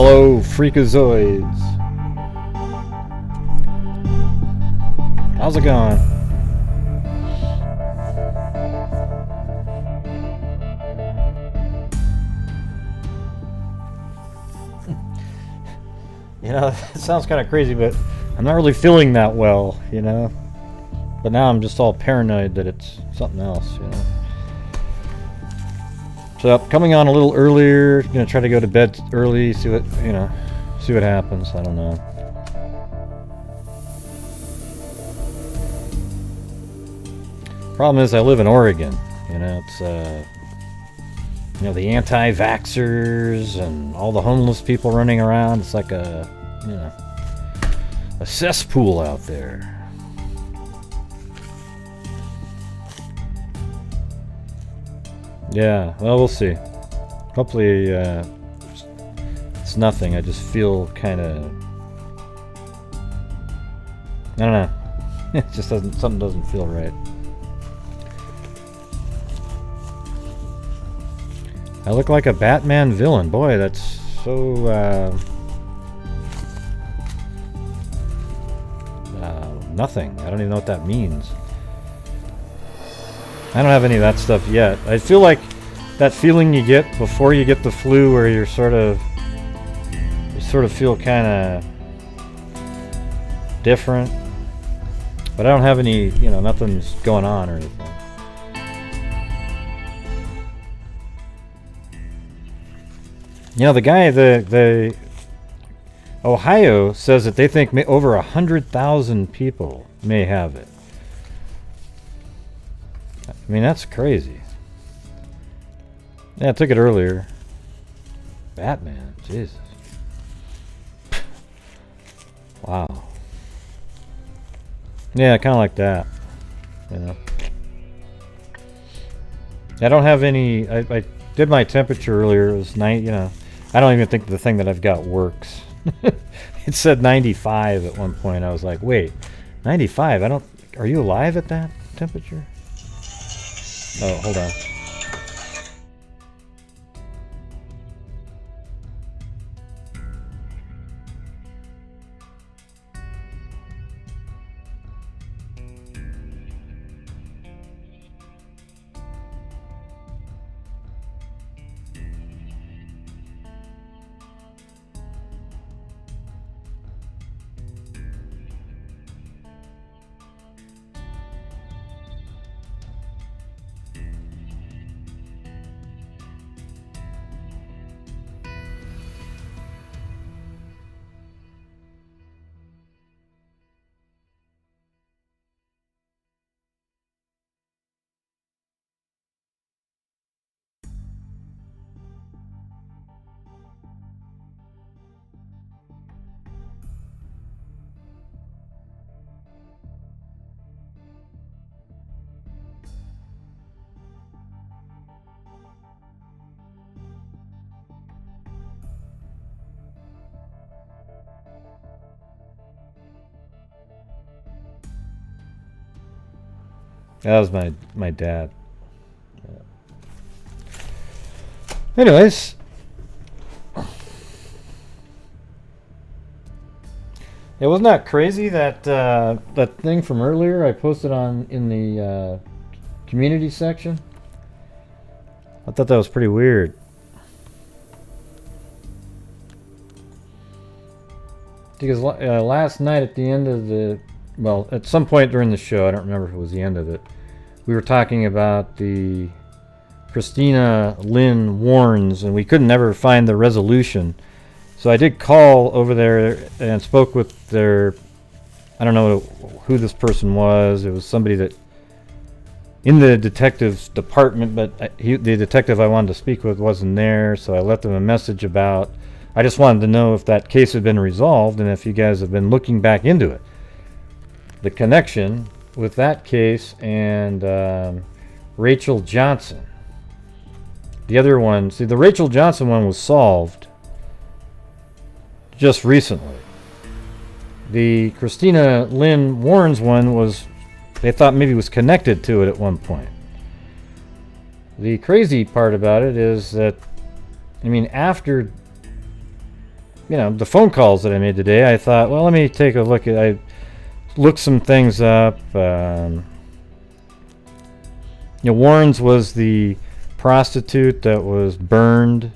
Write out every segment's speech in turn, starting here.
Hello, freakazoids. How's it going? You know, it sounds kind of crazy, but I'm not really feeling that well, you know? But now I'm just all paranoid that it's something else, you know? So coming on a little earlier, gonna try to go to bed early, see what, you know, see what happens. I don't know. Problem is I live in Oregon, you know, it's you know, the anti-vaxxers and all the homeless people running around. It's like a, you know, a cesspool out there. Yeah, well, we'll see. Hopefully, it's nothing. I just feel kind of, I don't know. It just doesn't, something doesn't feel right. I look like a Batman villain. Boy, that's so, nothing. I don't even know what that means. I don't have any of that stuff yet. I feel like that feeling you get before you get the flu, where you sort of feel kind of different. But I don't have any, you know, nothing's going on or anything. You know, the guy, the Ohio says that they think over 100,000 people may have it. I mean, that's crazy. Yeah, I took it earlier. Batman, Jesus. Wow. Yeah, kind of like that. You know. I don't have any. I did my temperature earlier. It was 90. You know, I don't even think the thing that I've got works. It said 95 at one point. I was like, wait, 95? I don't. Are you alive at that temperature? Oh, hold on. That was my dad. Yeah. Anyways, it wasn't that crazy that that thing from earlier I posted on in the community section. I thought that was pretty weird. Because last night at the end of the, well, at some point during the show, I don't remember if it was the end of it, we were talking about the Christina Lynn Warrens, and we couldn't never find the resolution. So I did call over there and spoke with their, I don't know who this person was. It was somebody that in the detective's department, but the detective I wanted to speak with wasn't there, so I left them a message about, I just wanted to know if that case had been resolved and if you guys have been looking back into it. The connection with that case and Rachel Johnson. The other one, see, the Rachel Johnson one was solved just recently. The Christina Lynn Warrens one was, they thought maybe was connected to it at one point. The crazy part about it is that, I mean, after the phone calls that I made today, I thought, well, let me take a look at. I looked some things up. Warren's was the prostitute that was burned,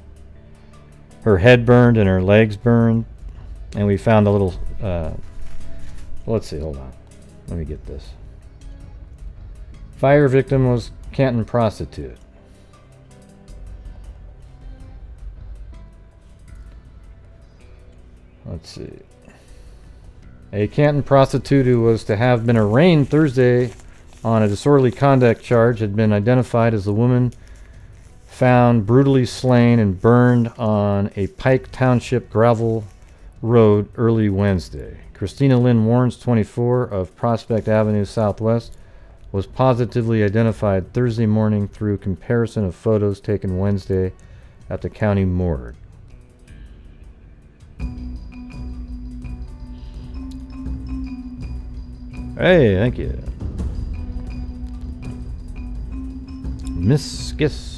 her head burned and her legs burned, and we found a little. Let's see. Hold on. Let me get this. Fire victim was Canton prostitute. Let's see. A Canton prostitute who was to have been arraigned Thursday on a disorderly conduct charge had been identified as the woman found brutally slain and burned on a Pike Township gravel road early Wednesday. Christina Lynn Warrens, 24, of Prospect Avenue Southwest, was positively identified Thursday morning through comparison of photos taken Wednesday at the county morgue. Hey, thank you. Miss Skiss.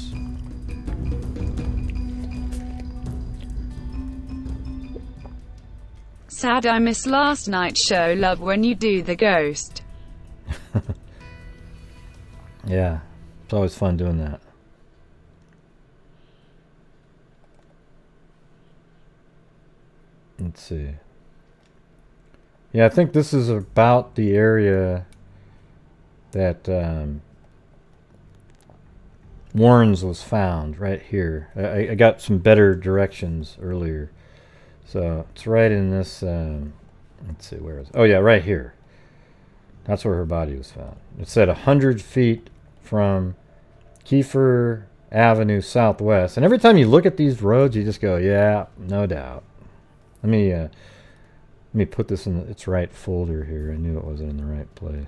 Sad I missed last night's show. Love when you do the ghost. Yeah, it's always fun doing that. Let's see. Yeah, I think this is about the area that Warren's was found, right here. I got some better directions earlier. So it's right in this, let's see, where is it? Oh yeah, right here. That's where her body was found. It said 100 feet from Kiefer Avenue Southwest. And every time you look at these roads, you just go, yeah, no doubt. Let me put this in its right folder here. I knew it wasn't in the right place.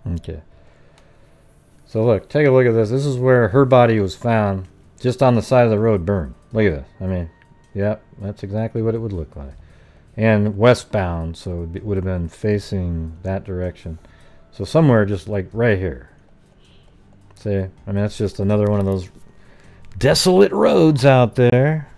Okay. So look, take a look at this. This is where her body was found, just on the side of the road burned. Look at this. I mean, yep, that's exactly what it would look like. And westbound, so it would have been facing that direction. So somewhere just like right here. See, I mean, that's just another one of those desolate roads out there.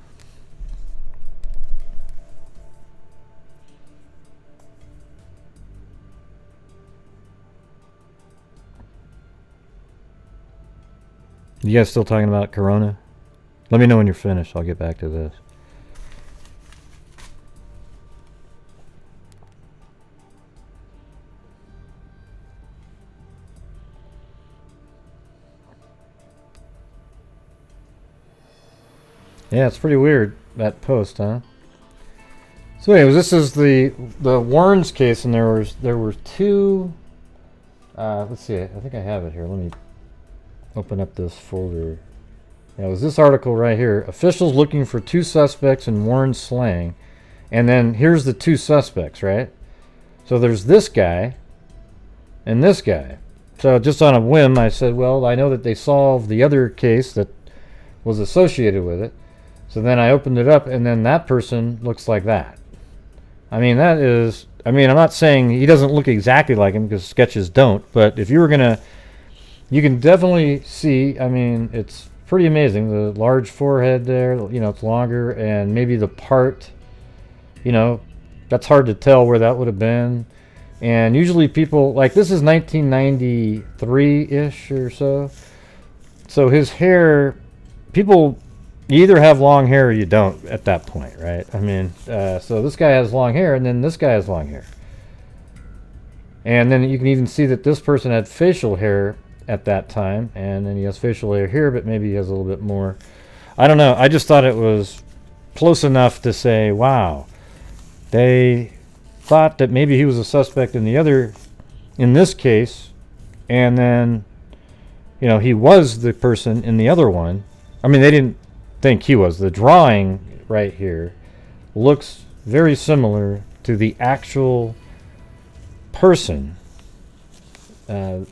You guys still talking about Corona? Let me know when you're finished. I'll get back to this. Yeah, it's pretty weird, that post, huh? So anyways, this is the Warrens case, and there were two, let's see, I think I have it here. Let me open up this folder. Yeah, it was this article right here. Officials looking for two suspects in Warren's slaying. And then here's the two suspects, right? So there's this guy and this guy. So just on a whim, I said, well, I know that they solved the other case that was associated with it. So then I opened it up, and then that person looks like that. I mean, that is, I mean, I'm not saying he doesn't look exactly like him, because sketches don't, but if you were going to, you can definitely see, I mean, it's pretty amazing. The large forehead there, you know, it's longer, and maybe the part, you know, that's hard to tell where that would have been. And usually people, like, this is 1993-ish or so. So his hair, people, you either have long hair or you don't at that point, right? I mean, so this guy has long hair, and then this guy has long hair. And then you can even see that this person had facial hair at that time, and then he has facial hair here, but maybe he has a little bit more. I don't know. I just thought it was close enough to say, wow, they thought that maybe he was a suspect in this case, and then, you know, he was the person in the other one. I mean, they didn't think he was. The drawing right here looks very similar to the actual person, the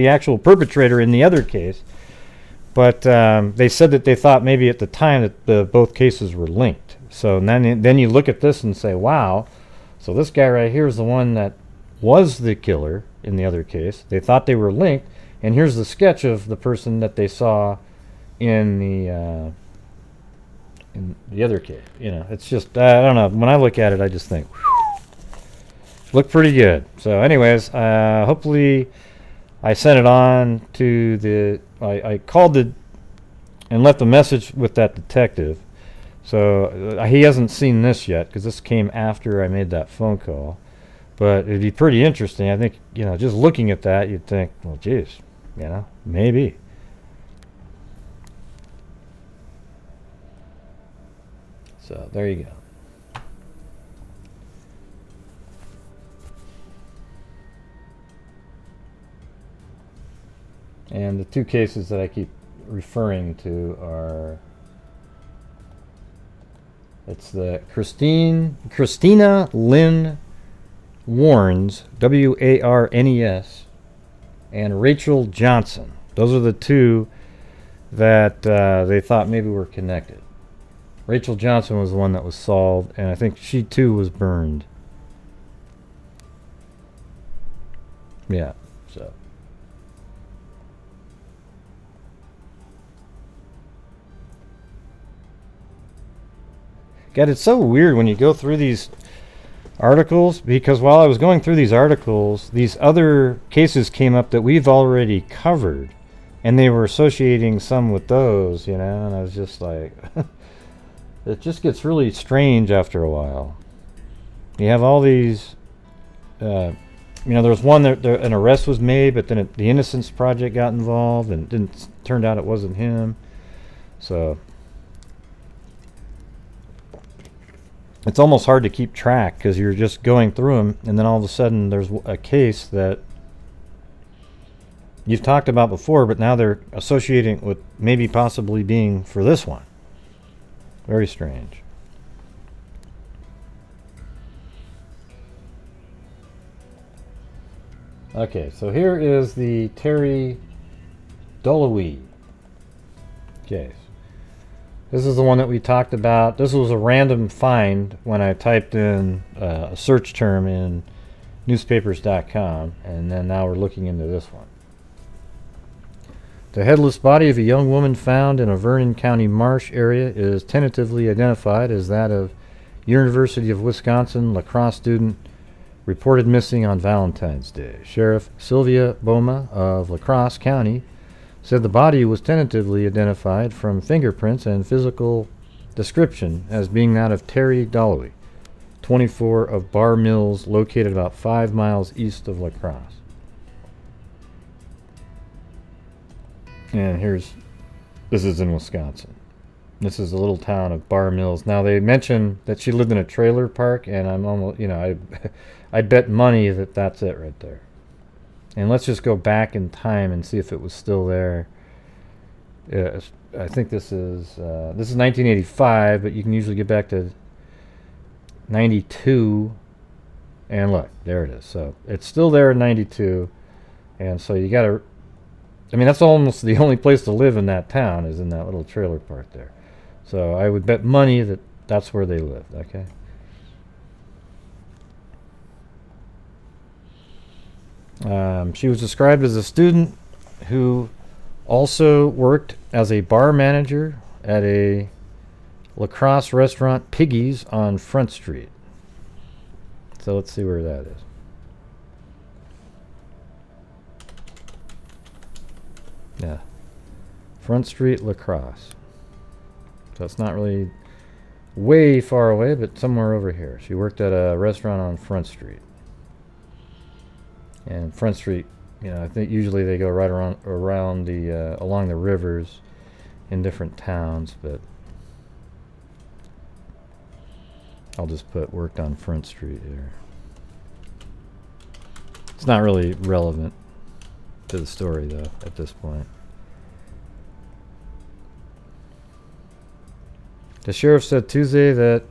actual perpetrator in the other case. But they said that they thought maybe at the time that both cases were linked. So then you look at this and say, wow, so this guy right here is the one that was the killer in the other case. They thought they were linked, and here's the sketch of the person that they saw in the other case. You know, it's just, I don't know. When I look at it, I just think, whew, look pretty good. So anyways, hopefully I sent it on to the, I called and left a message with that detective. So he hasn't seen this yet because this came after I made that phone call. But it'd be pretty interesting. I think, you know, just looking at that, you'd think, well, geez, you know, maybe. So there you go. And the two cases that I keep referring to are, it's the Christina Lynn Warnes, W-A-R-N-E-S, and Rachel Johnson. Those are the two that they thought maybe were connected. Rachel Johnson was the one that was solved, and I think she too was burned. Yeah, so. God, it's so weird when you go through these articles, because while I was going through these articles, these other cases came up that we've already covered, and they were associating some with those, you know, and I was just like, it just gets really strange after a while. You have all these, you know, there was one that an arrest was made, but then the Innocence Project got involved, and it turned out it wasn't him. So it's almost hard to keep track because you're just going through them, and then all of a sudden there's a case that you've talked about before, but now they're associating with maybe possibly being for this one. Very strange. Okay, so here is the Terri Dolowy case. This is the one that we talked about. This was a random find when I typed in a search term in newspapers.com, and then now we're looking into this one. The headless body of a young woman found in a Vernon County marsh area is tentatively identified as that of University of Wisconsin lacrosse student reported missing on Valentine's Day. Sheriff Sylvia Boma of La Crosse County said the body was tentatively identified from fingerprints and physical description as being that of Terri Dolowy, 24, of Bar Mills, located about 5 miles east of La Crosse. And this is in Wisconsin. This is the little town of Bar Mills. Now, they mentioned that she lived in a trailer park, and I'm almost, you know, I bet money that that's it right there. And let's just go back in time and see if it was still there. I think this is 1985, but you can usually get back to 92. And look, there it is. So it's still there in 92. And so you got to, I mean, that's almost the only place to live in that town, is in that little trailer park there. So I would bet money that that's where they lived, okay? She was described as a student who also worked as a bar manager at a La Crosse restaurant, Piggy's, on Front Street. So let's see where that is. Yeah, Front Street, La Crosse. So it's not really way far away, but somewhere over here. She worked at a restaurant on Front Street. And Front Street, you know, I think usually they go right around the along the rivers in different towns, but I'll just put worked on Front Street here. It's not really relevant to the story, though, at this point. The sheriff said Tuesday that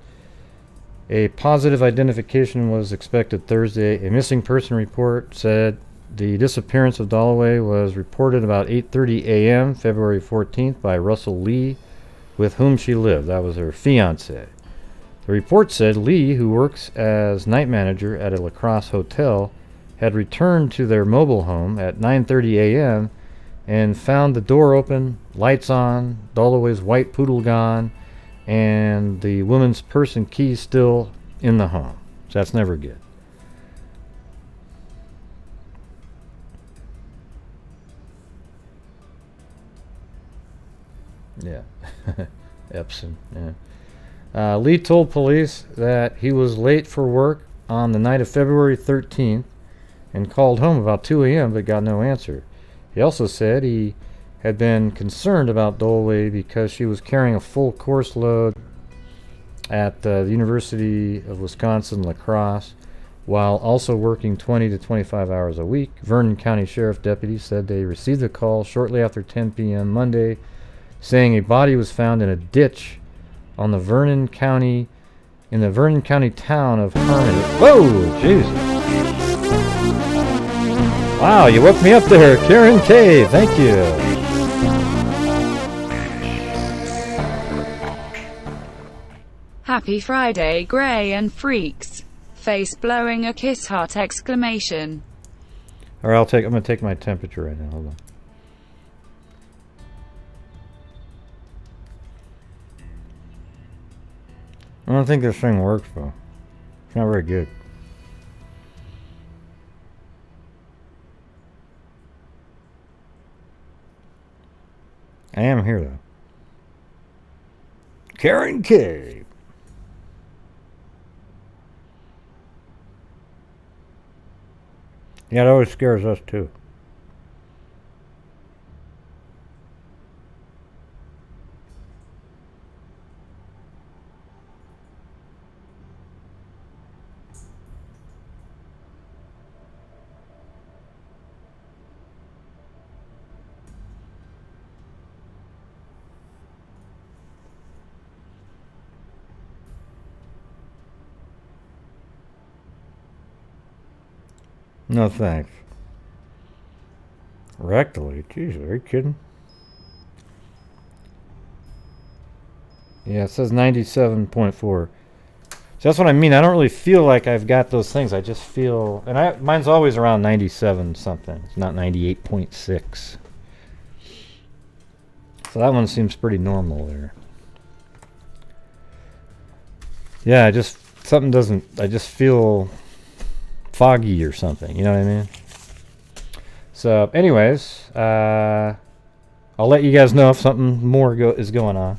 a positive identification was expected Thursday. A missing person report said the disappearance of Dolowy was reported about 8:30 a.m. February 14th by Russell Lee, with whom she lived. That was her fiancé. The report said Lee, who works as night manager at a La Crosse hotel, had returned to their mobile home at 9:30 a.m. and found the door open, lights on, Dolowy's white poodle gone, and the woman's purse and keys still in the home. So that's never good. Yeah. Epson, yeah. Lee told police that he was late for work on the night of February 13th and called home about 2 a.m. but got no answer. He also said he had been concerned about Dolowy because she was carrying a full course load at the University of Wisconsin La Crosse while also working 20 to 25 hours a week. Vernon County Sheriff deputies said they received a call shortly after 10 p.m. Monday saying a body was found in a ditch on the Vernon County town of Harmony. Whoa, Jesus. Wow, you woke me up there, Karen K. Thank you. Happy Friday, Gray and Freaks. Face blowing a kiss heart exclamation. All right, I'm gonna take my temperature right now. Hold on. I don't think this thing works, though. It's not very good. I am here, though. Karen K. Yeah, it always scares us, too. No thanks. Rectally? Jeez, are you kidding? Yeah, it says 97.4. So that's what I mean. I don't really feel like I've got those things. I just feel... And mine's always around 97 something. It's not 98.6. So that one seems pretty normal there. Yeah, I just... Something doesn't... I just feel... foggy or something, you know what I mean? So anyways, I'll let you guys know if something more is going on.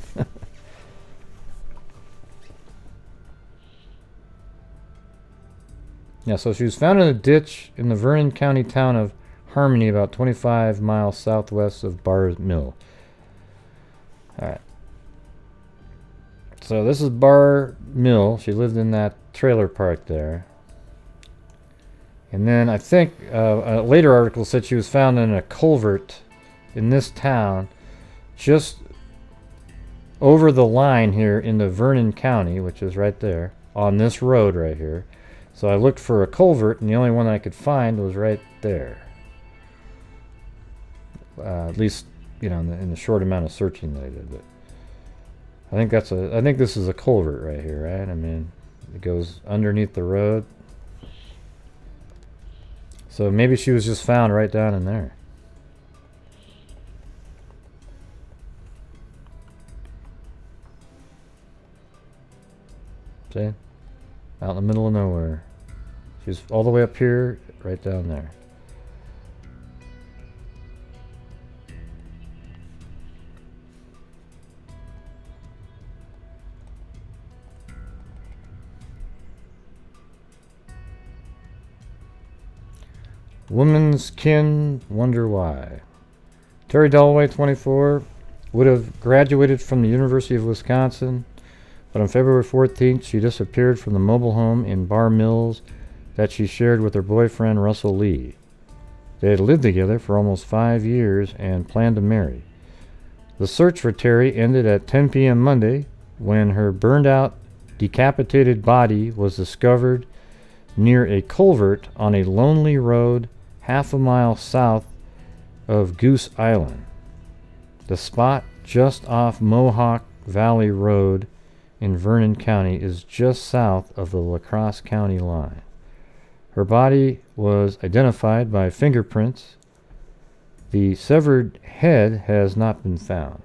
Yeah, so she was found in a ditch in the Vernon County town of Harmony, about 25 miles southwest of Bar Mill. Alright. So this is Bar Mill. She lived in that trailer park there. And then I think a later article said she was found in a culvert in this town just over the line here into Vernon County, which is right there, on this road right here. So I looked for a culvert, and the only one I could find was right there. At least, you know, in the short amount of searching that I did. But I think this is a culvert right here, right? I mean, it goes underneath the road. So maybe she was just found right down in there. See? Out in the middle of nowhere. She's all the way up here, right down there. Woman's kin wonder why. Terri Dolowy, 24, would have graduated from the University of Wisconsin, but on February 14th, she disappeared from the mobile home in Bar Mills that she shared with her boyfriend, Russell Lee. They had lived together for almost 5 years and planned to marry. The search for Terri ended at 10 p.m. Monday when her burned-out, decapitated body was discovered near a culvert on a lonely road half a mile south of Goose Island. The spot just off Mohawk Valley Road in Vernon County is just south of the La Crosse County line. Her body was identified by fingerprints. The severed head has not been found.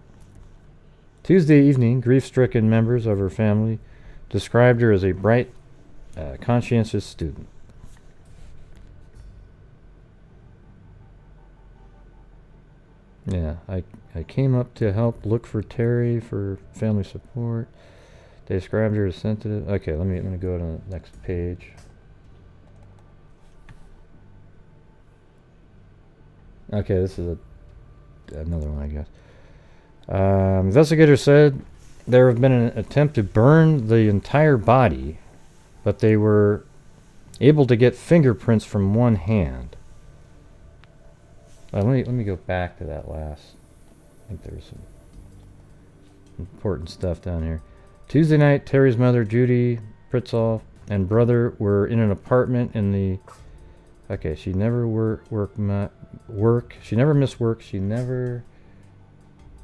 Tuesday evening, grief-stricken members of her family described her as a bright, conscientious student. Yeah, I came up to help look for Terri for family support. They described her as sensitive. Okay, let me go to the next page. Okay, this is another one, I guess. Investigators said there have been an attempt to burn the entire body, but they were able to get fingerprints from one hand. Let me go back to that last. I think there's some important stuff down here. Tuesday night, Terri's mother, Judy Pritzoff, and brother were in an apartment in the... Okay, she never She never missed work. She never...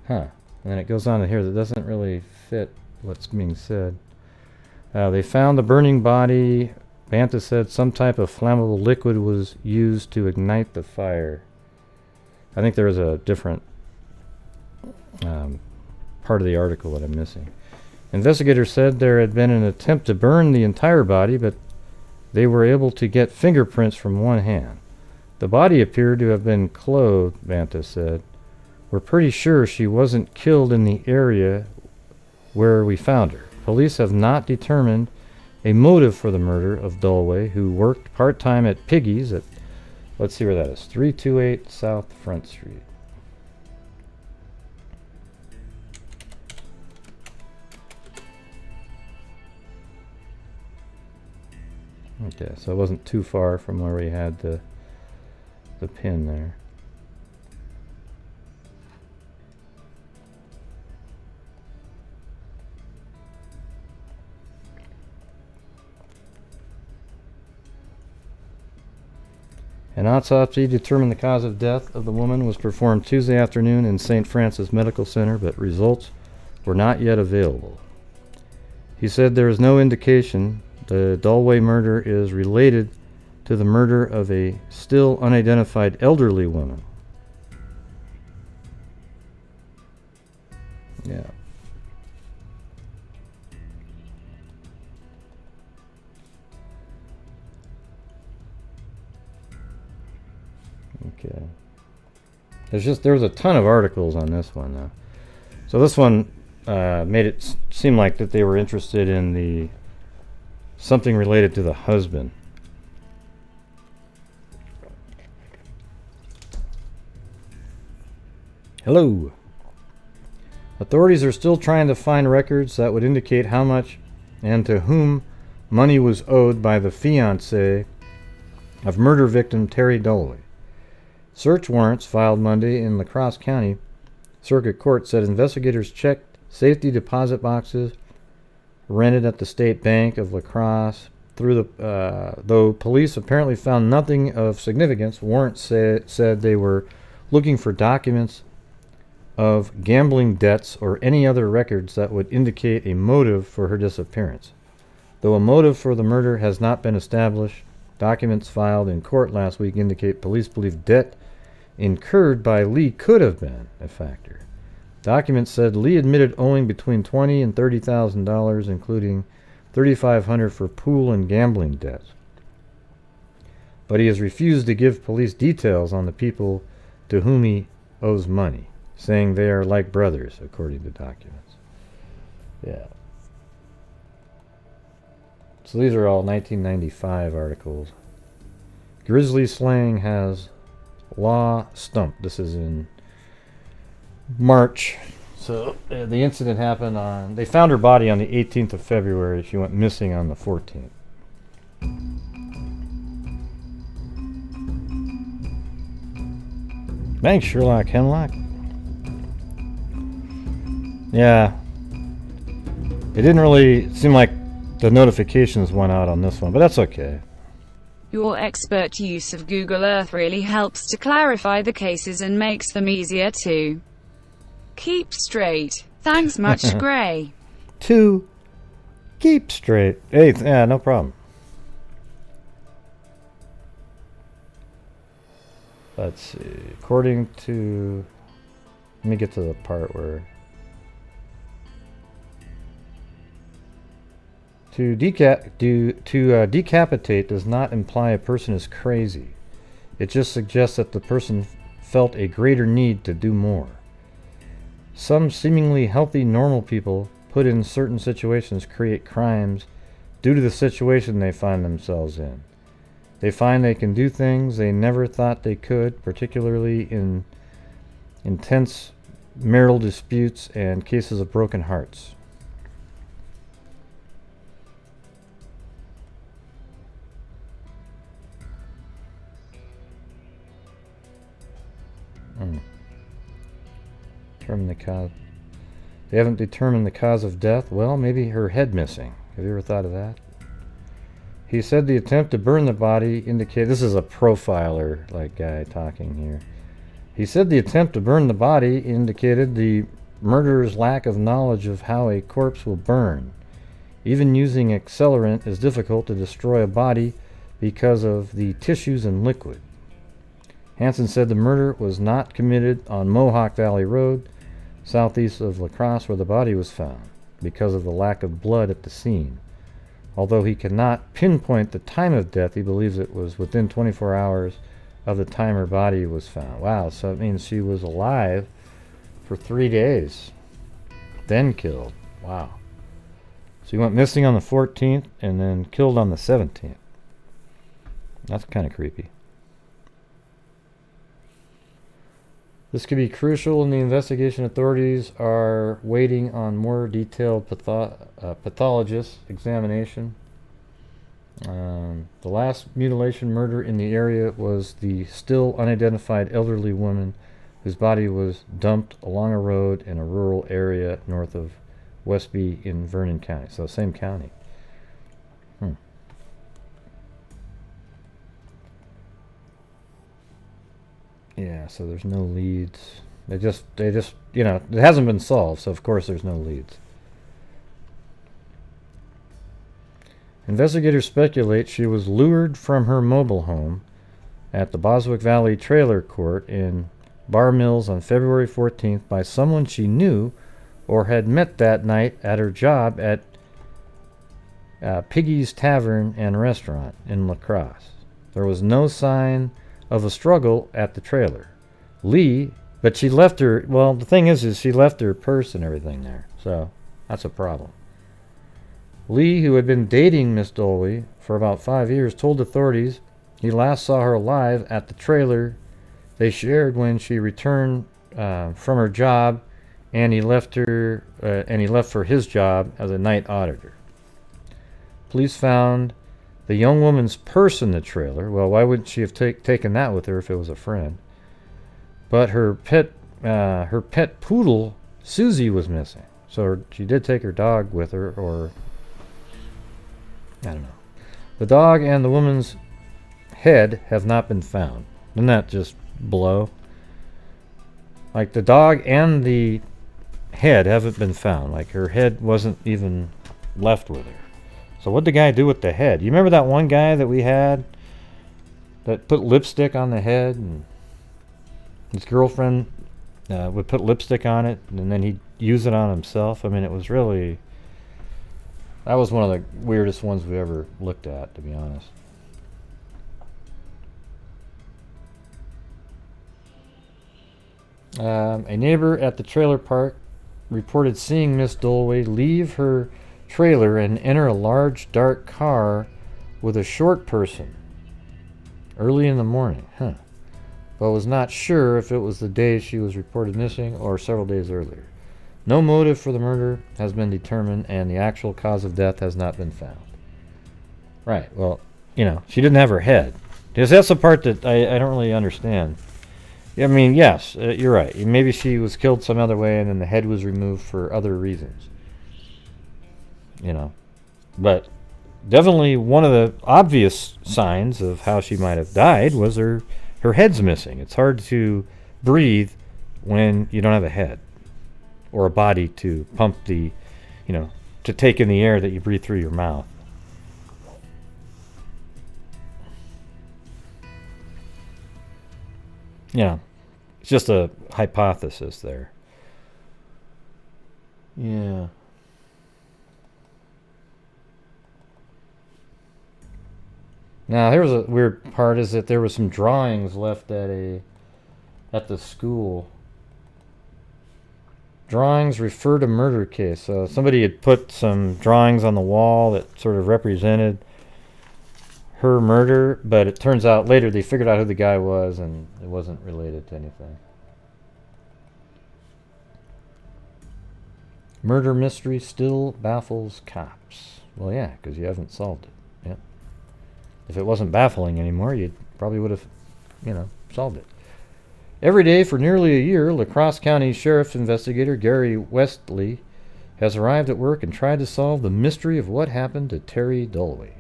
Huh. And then it goes on to here that doesn't really fit what's being said. They found the burning body. Banta said some type of flammable liquid was used to ignite the fire. I think there was a different part of the article that I'm missing. Investigators said there had been an attempt to burn the entire body, but they were able to get fingerprints from one hand. The body appeared to have been clothed, Banta said. We're pretty sure she wasn't killed in the area where we found her. Police have not determined a motive for the murder of Dolowy, who worked part-time at Piggy's at, let's see where that is, 328 South Front Street. Okay, so it wasn't too far from where we had the pin there. An autopsy determined the cause of death of the woman was performed Tuesday afternoon in St. Francis Medical Center, but results were not yet available. He said there is no indication the Dolowy murder is related to the murder of a still unidentified elderly woman. Yeah. Okay. There was a ton of articles on this one though. So this one made it seem like that they were interested in the something related to the husband. Hello. Authorities are still trying to find records that would indicate how much and to whom money was owed by the fiancé of murder victim Terri Dolowy. Search warrants filed Monday in La Crosse County Circuit Court said investigators checked safety deposit boxes rented at the State Bank of La Crosse. Though police apparently found nothing of significance, warrants said they were looking for documents of gambling debts or any other records that would indicate a motive for her disappearance. Though a motive for the murder has not been established, documents filed in court last week indicate police believe debt incurred by Lee could have been a factor. Documents said Lee admitted owing between $20,000 and $30,000, including $3,500 for pool and gambling debts. But he has refused to give police details on the people to whom he owes money, saying they are like brothers, according to documents. Yeah. So these are all 1995 articles. Grisly slang has law stumped. This is in March. So the incident happened on... They found her body on the 18th of February. She went missing on the 14th. Thanks, Sherlock Hemlock. Yeah. It didn't really seem like the notifications went out on this one, but that's okay. Your expert use of Google Earth really helps to clarify the cases and makes them easier to keep straight. Thanks much, Gray. 2 Keep straight. Hey, yeah, no problem. Let's see. According to... Let me get to the part where... To decapitate does not imply a person is crazy. It just suggests that the person felt a greater need to do more. Some seemingly healthy, normal people put in certain situations create crimes due to the situation they find themselves in. They find they can do things they never thought they could, particularly in intense marital disputes and cases of broken hearts. Determine the cause. They haven't determined the cause of death. Well, maybe her head missing. Have you ever thought of that? He said the attempt to burn the body indicated... This is a profiler like guy talking here. He said the attempt to burn the body indicated the murderer's lack of knowledge of how a corpse will burn. Even using accelerant is difficult to destroy a body because of the tissues and liquid. Hansen said the murder was not committed on Mohawk Valley Road, southeast of La Crosse, where the body was found, because of the lack of blood at the scene. Although he cannot pinpoint the time of death, he believes it was within 24 hours of the time her body was found. Wow, so it means she was alive for 3 days, then killed. Wow. So he went missing on the 14th and then killed on the 17th. That's kind of creepy. This could be crucial in the investigation. Authorities are waiting on more detailed pathologist examination. The last mutilation murder in the area was the still unidentified elderly woman whose body was dumped along a road in a rural area north of Westby in Vernon County. So same county. Yeah, so there's no leads. They just, you know, it hasn't been solved, so of course there's no leads. Investigators speculate she was lured from her mobile home at the Boswick Valley Trailer Court in Bar Mills on February 14th by someone she knew or had met that night at her job at Piggy's Tavern and Restaurant in La Crosse. There was no sign of a struggle at the trailer. But she left her, well, the thing is she left her purse and everything there, so that's a problem. Lee, who had been dating Miss Dolowy for about 5 years, told authorities he last saw her alive at the trailer they shared when she returned from her job, and he left for his job as a night auditor. Police found the young woman's purse in the trailer. Well, why wouldn't she have taken that with her if it was a friend? But her pet poodle, Susie, was missing. So she did take her dog with her, or... I don't know. The dog and the woman's head have not been found. Doesn't that just blow? Like, the dog and the head haven't been found. Like, her head wasn't even left with her. So what'd the guy do with the head? You remember that one guy that we had that put lipstick on the head, and his girlfriend would put lipstick on it, and then he'd use it on himself? I mean, it was really... That was one of the weirdest ones we ever looked at, to be honest. A neighbor at the trailer park reported seeing Miss Dolowy leave her trailer and enter a large dark car with a short person early in the morning, but was not sure if it was the day she was reported missing or several days earlier. No motive for the murder has been determined, and the actual cause of death has not been found. Right, well, you know, she didn't have her head. Because that's the part that I don't really understand. I mean, yes, you're right. Maybe she was killed some other way and then the head was removed for other reasons. You know, but definitely one of the obvious signs of how she might have died was her head's missing. It's hard to breathe when you don't have a head or a body to pump the, you know, to take in the air that you breathe through your mouth. Yeah, it's just a hypothesis there. Yeah. Now here's a weird part, is that there were some drawings left at the school. Drawings refer to murder case. So somebody had put some drawings on the wall that sort of represented her murder, but it turns out later they figured out who the guy was and it wasn't related to anything. Murder mystery still baffles cops. Well, yeah, because you haven't solved it. Yeah. If it wasn't baffling anymore, you probably would have, solved it. Every day for nearly a year, La Crosse County Sheriff's investigator Gary Westley has arrived at work and tried to solve the mystery of what happened to Terri Dolowy.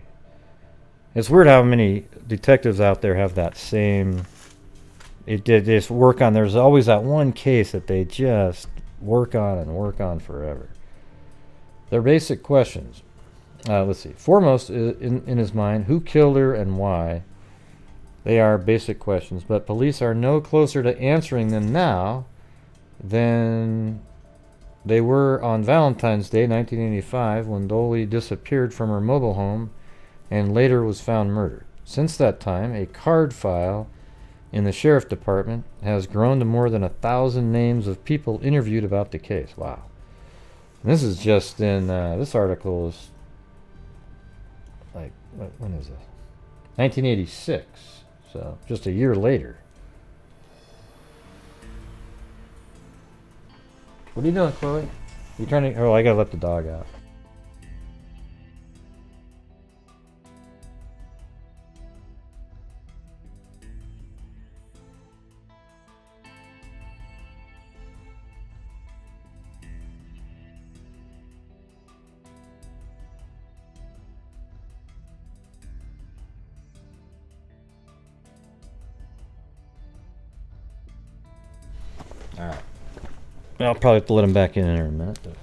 It's weird how many detectives out there have that same... They just work on... There's always that one case that they just work on and work on forever. Their basic questions. Let's see. Foremost in his mind, who killed her and why? They are basic questions, but police are no closer to answering them now than they were on Valentine's Day 1985, when Dolowy disappeared from her mobile home and later was found murdered. Since that time, a card file in the sheriff department has grown to more than 1,000 names of people interviewed about the case. Wow. And this is just in, this article is like, when is this? 1986. So, just a year later. What are you doing, Chloe? You trying to... Oh, I gotta let the dog out. Alright. I'll probably have to let him back in a minute. But.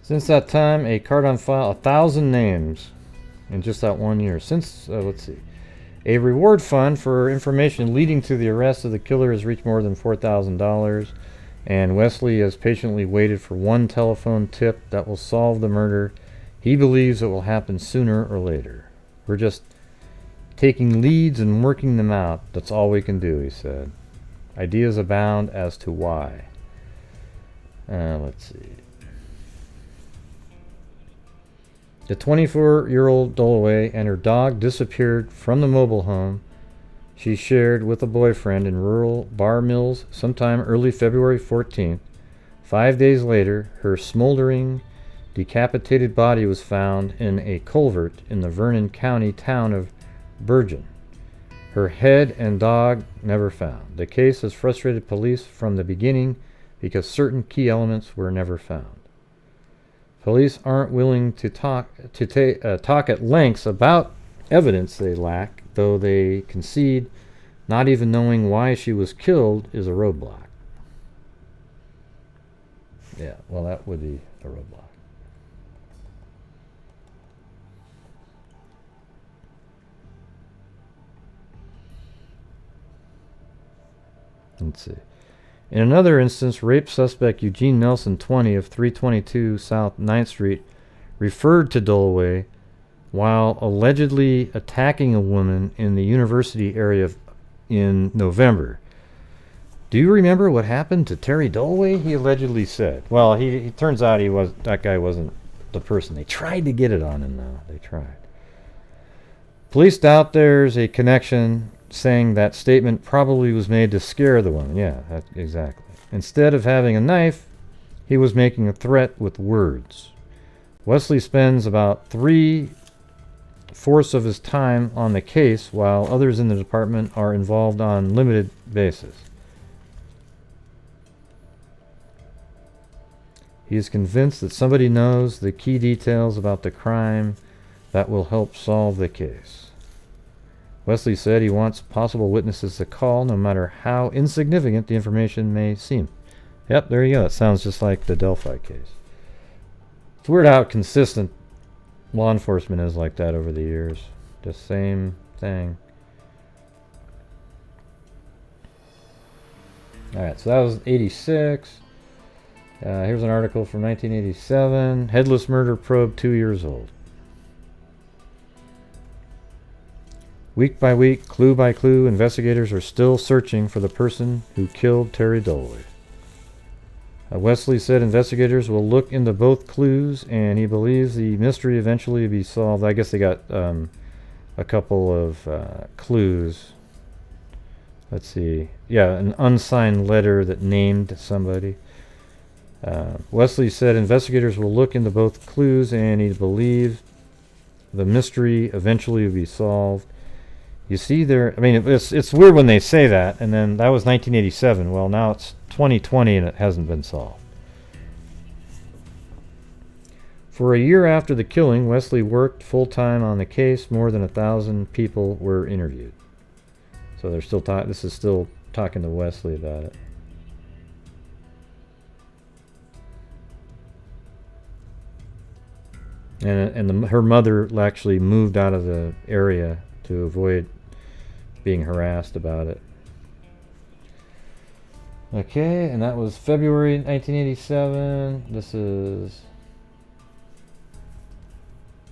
Since that time, a card on file, 1,000 names in just that 1 year. Since, let's see. A reward fund for information leading to the arrest of the killer has reached more than $4,000. And Wesley has patiently waited for one telephone tip that will solve the murder. He believes it will happen sooner or later. We're just taking leads and working them out. That's all we can do, he said. Ideas abound as to why. Let's see. The 24-year-old Dolowy and her dog disappeared from the mobile home she shared with a boyfriend in rural Bar Mills sometime early February 14th. 5 days later, her smoldering, decapitated body was found in a culvert in the Vernon County town of Bergen. Her head and dog never found. The case has frustrated police from the beginning because certain key elements were never found. Police aren't willing to talk at lengths about evidence they lack, though they concede not even knowing why she was killed is a roadblock. Yeah, well, that would be a roadblock. Let's see. In another instance, rape suspect Eugene Nelson, 20, of 322 South 9th Street, referred to Dolowy while allegedly attacking a woman in the university area in November. Do you remember what happened to Terri Dolowy? He allegedly said. Well, he turns out that guy wasn't the person. They tried to get it on him, though. They tried. Police doubt there's a connection, saying that statement probably was made to scare the woman. Yeah, exactly. Instead of having a knife, he was making a threat with words. Wesley spends about 3/4 of his time on the case, while others in the department are involved on limited basis. He is convinced that somebody knows the key details about the crime that will help solve the case. Wesley said he wants possible witnesses to call, no matter how insignificant the information may seem. Yep, there you go. It sounds just like the Delphi case. It's weird how consistent law enforcement is like that over the years. Just same thing. Alright, so that was 86. Here's an article from 1987. Headless murder probe 2 years old. Week by week, clue by clue, investigators are still searching for the person who killed Terri Dolowy. Wesley said investigators will look into both clues, and he believes the mystery eventually will be solved. I guess they got a couple of clues. Let's see. Yeah, an unsigned letter that named somebody. Wesley said investigators will look into both clues, and he believes the mystery eventually will be solved. You see there, I mean, it's weird when they say that, and then that was 1987. Well, now it's 2020 and it hasn't been solved. For a year after the killing, Wesley worked full-time on the case. More than 1,000 people were interviewed. So they're still this is still talking to Wesley about it. And her mother actually moved out of the area to avoid being harassed about it. Okay, and that was February 1987. This is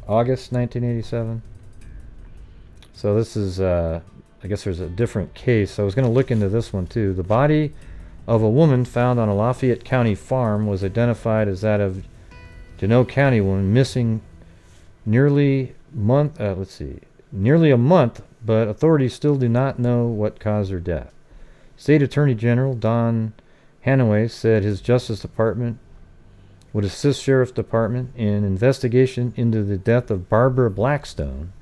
August 1987. So this is, I guess there's a different case. I was going to look into this one too. The body of a woman found on a Lafayette County farm was identified as that of Genoa County woman, missing nearly a month, but authorities still do not know what caused her death. State Attorney General Don Hanaway said his Justice Department would assist Sheriff's Department in investigation into the death of Barbara Blackstone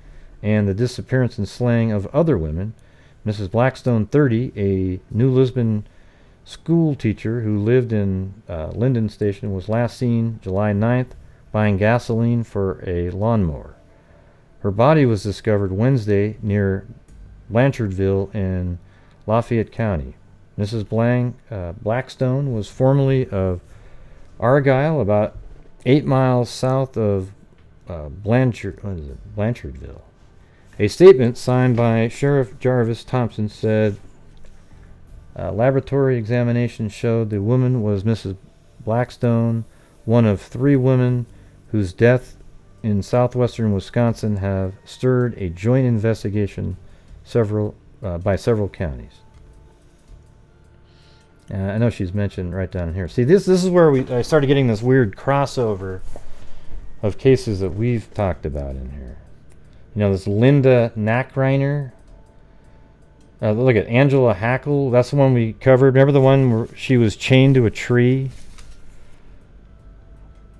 and the disappearance and slaying of other women. Mrs. Blackstone, 30, a New Lisbon school teacher who lived in Linden Station, was last seen July 9th buying gasoline for a lawnmower. Her body was discovered Wednesday near Blanchardville in Lafayette County. Mrs. Blackstone was formerly of Argyle, about 8 miles south of Blanchardville. A statement signed by Sheriff Jarvis Thompson said laboratory examination showed the woman was Mrs. Blackstone, one of 3 women whose death in southwestern Wisconsin have stirred a joint investigation by several counties. I know she's mentioned right down here. See, this is where I started getting this weird crossover of cases that we've talked about in here. You know, this Linda Nackreiner. Look at Angela Hackle. That's the one we covered. Remember the one where she was chained to a tree?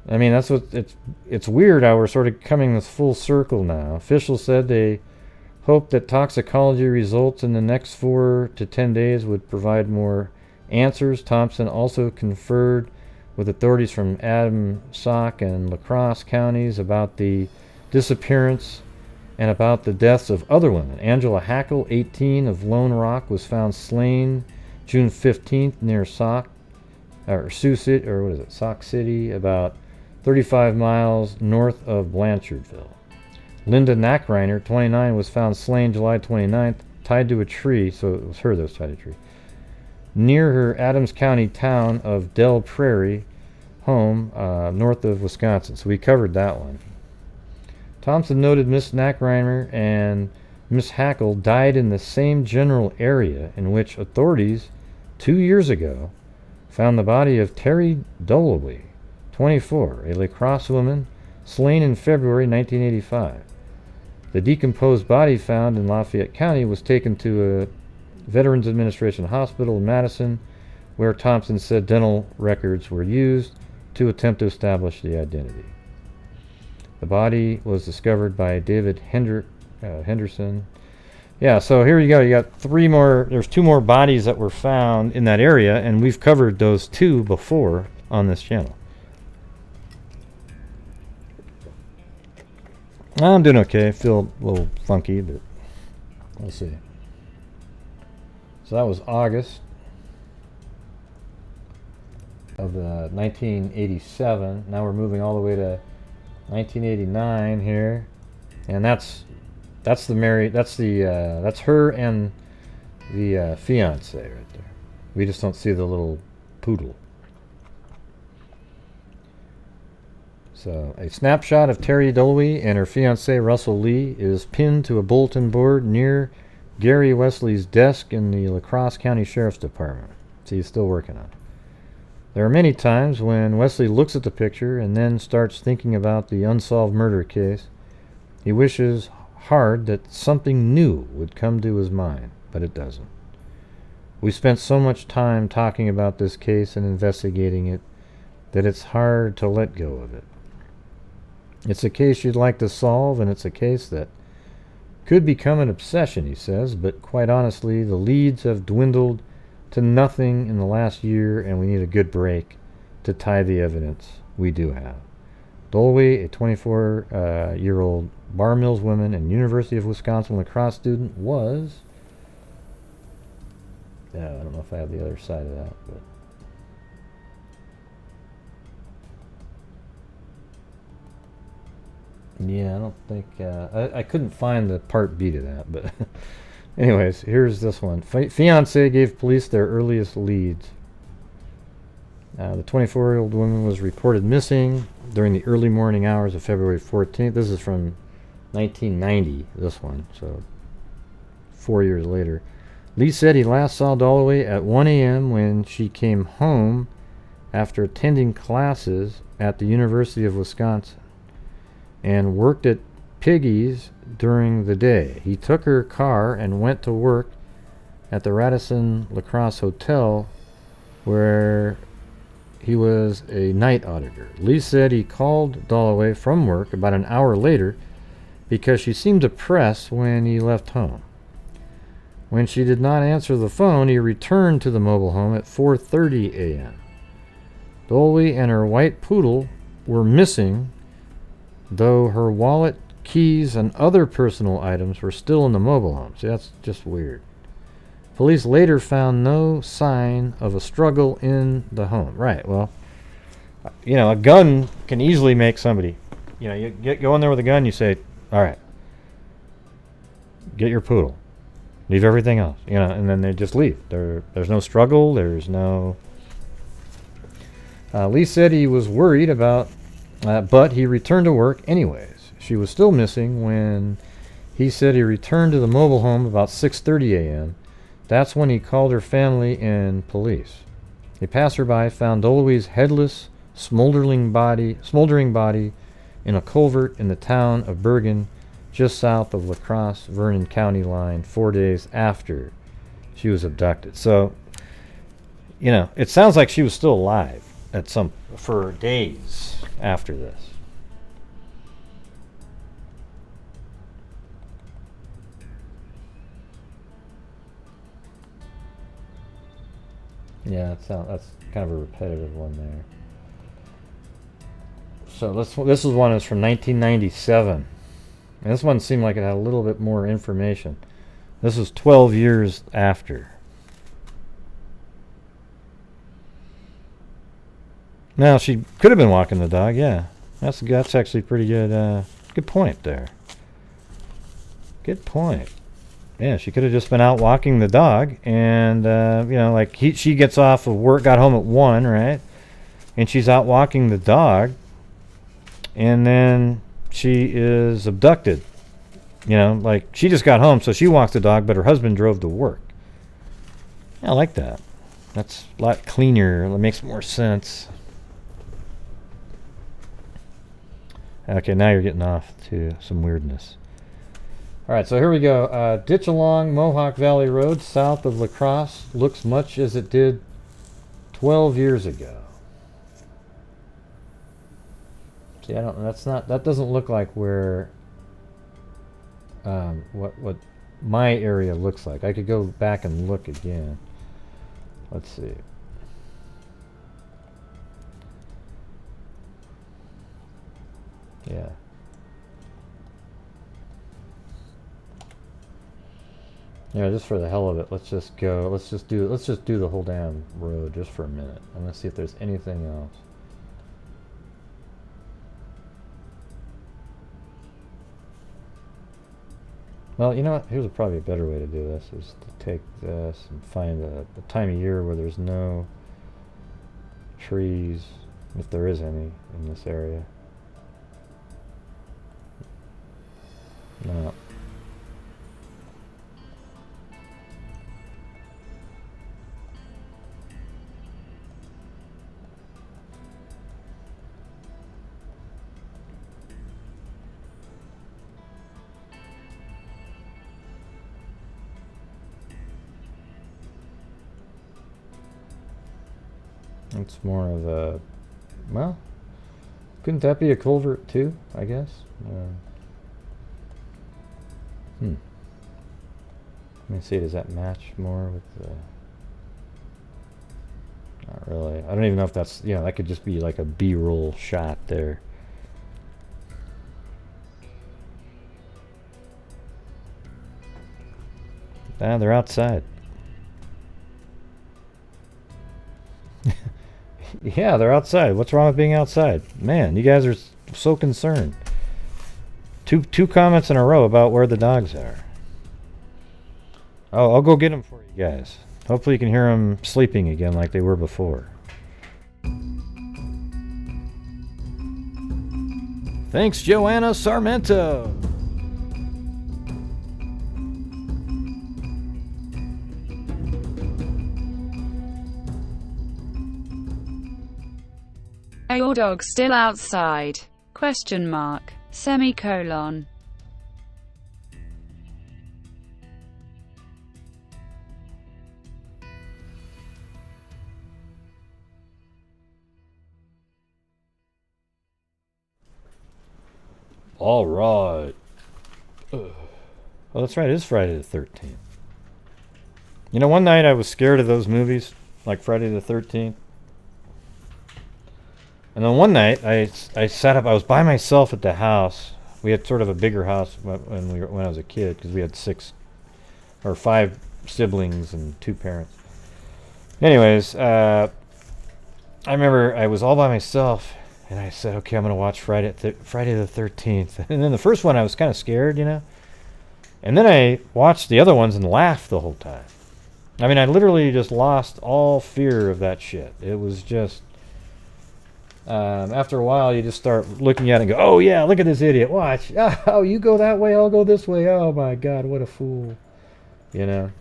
I mean, that's what it's weird how we're sort of coming this full circle now. Officials said they hope that toxicology results in the next 4 to 10 days would provide more answers. Thompson also conferred with authorities from Adams, Sauk, and La Crosse counties about the disappearance and about the deaths of other women. Angela Hackle, 18, of Lone Rock, was found slain June 15th near Sauk City, about 35 miles north of Blanchardville. Linda Nackreiner, 29, was found slain July 29th, tied to a tree, so it was her that was tied to a tree, near her Adams County town of Del Prairie home, north of Wisconsin. So we covered that one. Thompson noted Miss Nackreiner and Miss Hackle died in the same general area in which authorities 2 years ago found the body of Terri Dolowy, 24, a La Crosse woman, slain in February 1985. The decomposed body found in Lafayette County was taken to a Veterans Administration hospital in Madison, where Thompson said dental records were used to attempt to establish the identity. The body was discovered by David Henderson. Yeah, so here you go. You got 3 more. There's 2 more bodies that were found in that area, and we've covered those 2 before on this channel. I'm doing okay. I feel a little funky, but Let's see. So that was August of 1987. Now we're moving all the way to 1989 here, and that's her and the fiance right there. We just don't see the little poodle. So a snapshot of Terri Dolowy and her fiance Russell Lee is pinned to a bulletin board near Gary Wesley's desk in the La Crosse County Sheriff's Department. So he's still working on it. There are many times when Wesley looks at the picture and then starts thinking about the unsolved murder case. He wishes hard that something new would come to his mind, but it doesn't. We spent so much time talking about this case and investigating it that it's hard to let go of it. It's a case you'd like to solve, and it's a case that could become an obsession, he says, but quite honestly, the leads have dwindled to nothing in the last year, and we need a good break to tie the evidence we do have. Dolowy, a 24-year-old Bar Mills woman and University of Wisconsin lacrosse student, was... I don't know if I have the other side of that, but... Yeah, I don't think... I couldn't find the part B to that, but... Anyways, here's this one. Fiancé gave police their earliest leads. The 24-year-old woman was reported missing during the early morning hours of February 14th. This is from 1990, this one, so 4 years later. Lee said he last saw Dolowy at 1 a.m. when she came home after attending classes at the University of Wisconsin and worked at Piggy's during the day. He took her car and went to work at the Radisson La Crosse Hotel, where he was a night auditor. Lee said he called Dolowy from work about an hour later because she seemed depressed when he left home. When she did not answer the phone, he returned to the mobile home at 4:30 a.m. Dolowy and her white poodle were missing, though her wallet, keys, and other personal items were still in the mobile home. See, that's just weird. Police later found no sign of a struggle in the home. Right, well, you know, a gun can easily make somebody, you know, you go in there with a gun, you say, all right, get your poodle. Leave everything else, you know, and then they just leave. There's no struggle, there's no... Lee said he was worried about, but he returned to work anyways. She was still missing when he said he returned to the mobile home about 6:30 a.m. That's when he called her family and police. A passerby found Dolowy's headless, smoldering body in a culvert in the town of Bergen, just south of La Crosse, Vernon County line, 4 days after she was abducted. So, you know, it sounds like she was still alive for days after this. Yeah, that's kind of a repetitive one there. So this is one that's from 1997. And this one seemed like it had a little bit more information. This was 12 years after. Now, she could have been walking the dog, yeah. That's actually pretty good. Good point there. Good point. Yeah, she could have just been out walking the dog, and you know, like she gets off of work, got home at 1, right? And she's out walking the dog, and then she is abducted. You know, like she just got home, so she walks the dog, but her husband drove to work. Yeah, I like that. That's a lot cleaner. It makes more sense. Okay, now you're getting off to some weirdness. All right, so here we go. Ditch along Mohawk Valley Road, south of La Crosse, looks much as it did 12 years ago. See, I don't. That doesn't look like where. What my area looks like. I could go back and look again. Let's see. Yeah. Yeah, just for the hell of it, let's just go. Let's just do the whole damn road just for a minute. I'm gonna see if there's anything else. Well, you know what? Here's probably a better way to do this: is to take this and find a time of year where there's no trees, if there is any in this area. No. It's more of a, well, couldn't that be a culvert too, I guess? Let me see, does that match more with the... Not really. I don't even know if that's, you know, that could just be like a B-roll shot there. Ah, they're outside. Yeah, they're outside. What's wrong with being outside? Man, you guys are so concerned. Two comments in a row about where the dogs are. Oh, I'll go get them for you guys. Hopefully you can hear them sleeping again like they were before. Thanks, Joanna Sarmento. Are your dogs still outside? Question mark. Semicolon. All right. Oh, that's right. It is Friday the 13th. You know, one night I was scared of those movies, like Friday the 13th. And then one night I sat up. I was by myself at the house. We had sort of a bigger house when I was a kid, because we had 6 or 5 siblings and 2 parents. Anyways, I remember I was all by myself, and I said, "Okay, I'm gonna watch Friday the 13th." And then the first one I was kind of scared, you know. And then I watched the other ones and laughed the whole time. I mean, I literally just lost all fear of that shit. It was just. After a while, you just start looking at it and go, "Oh yeah, look at this idiot! Watch! Oh, you go that way, I'll go this way. Oh my God, what a fool!" You know.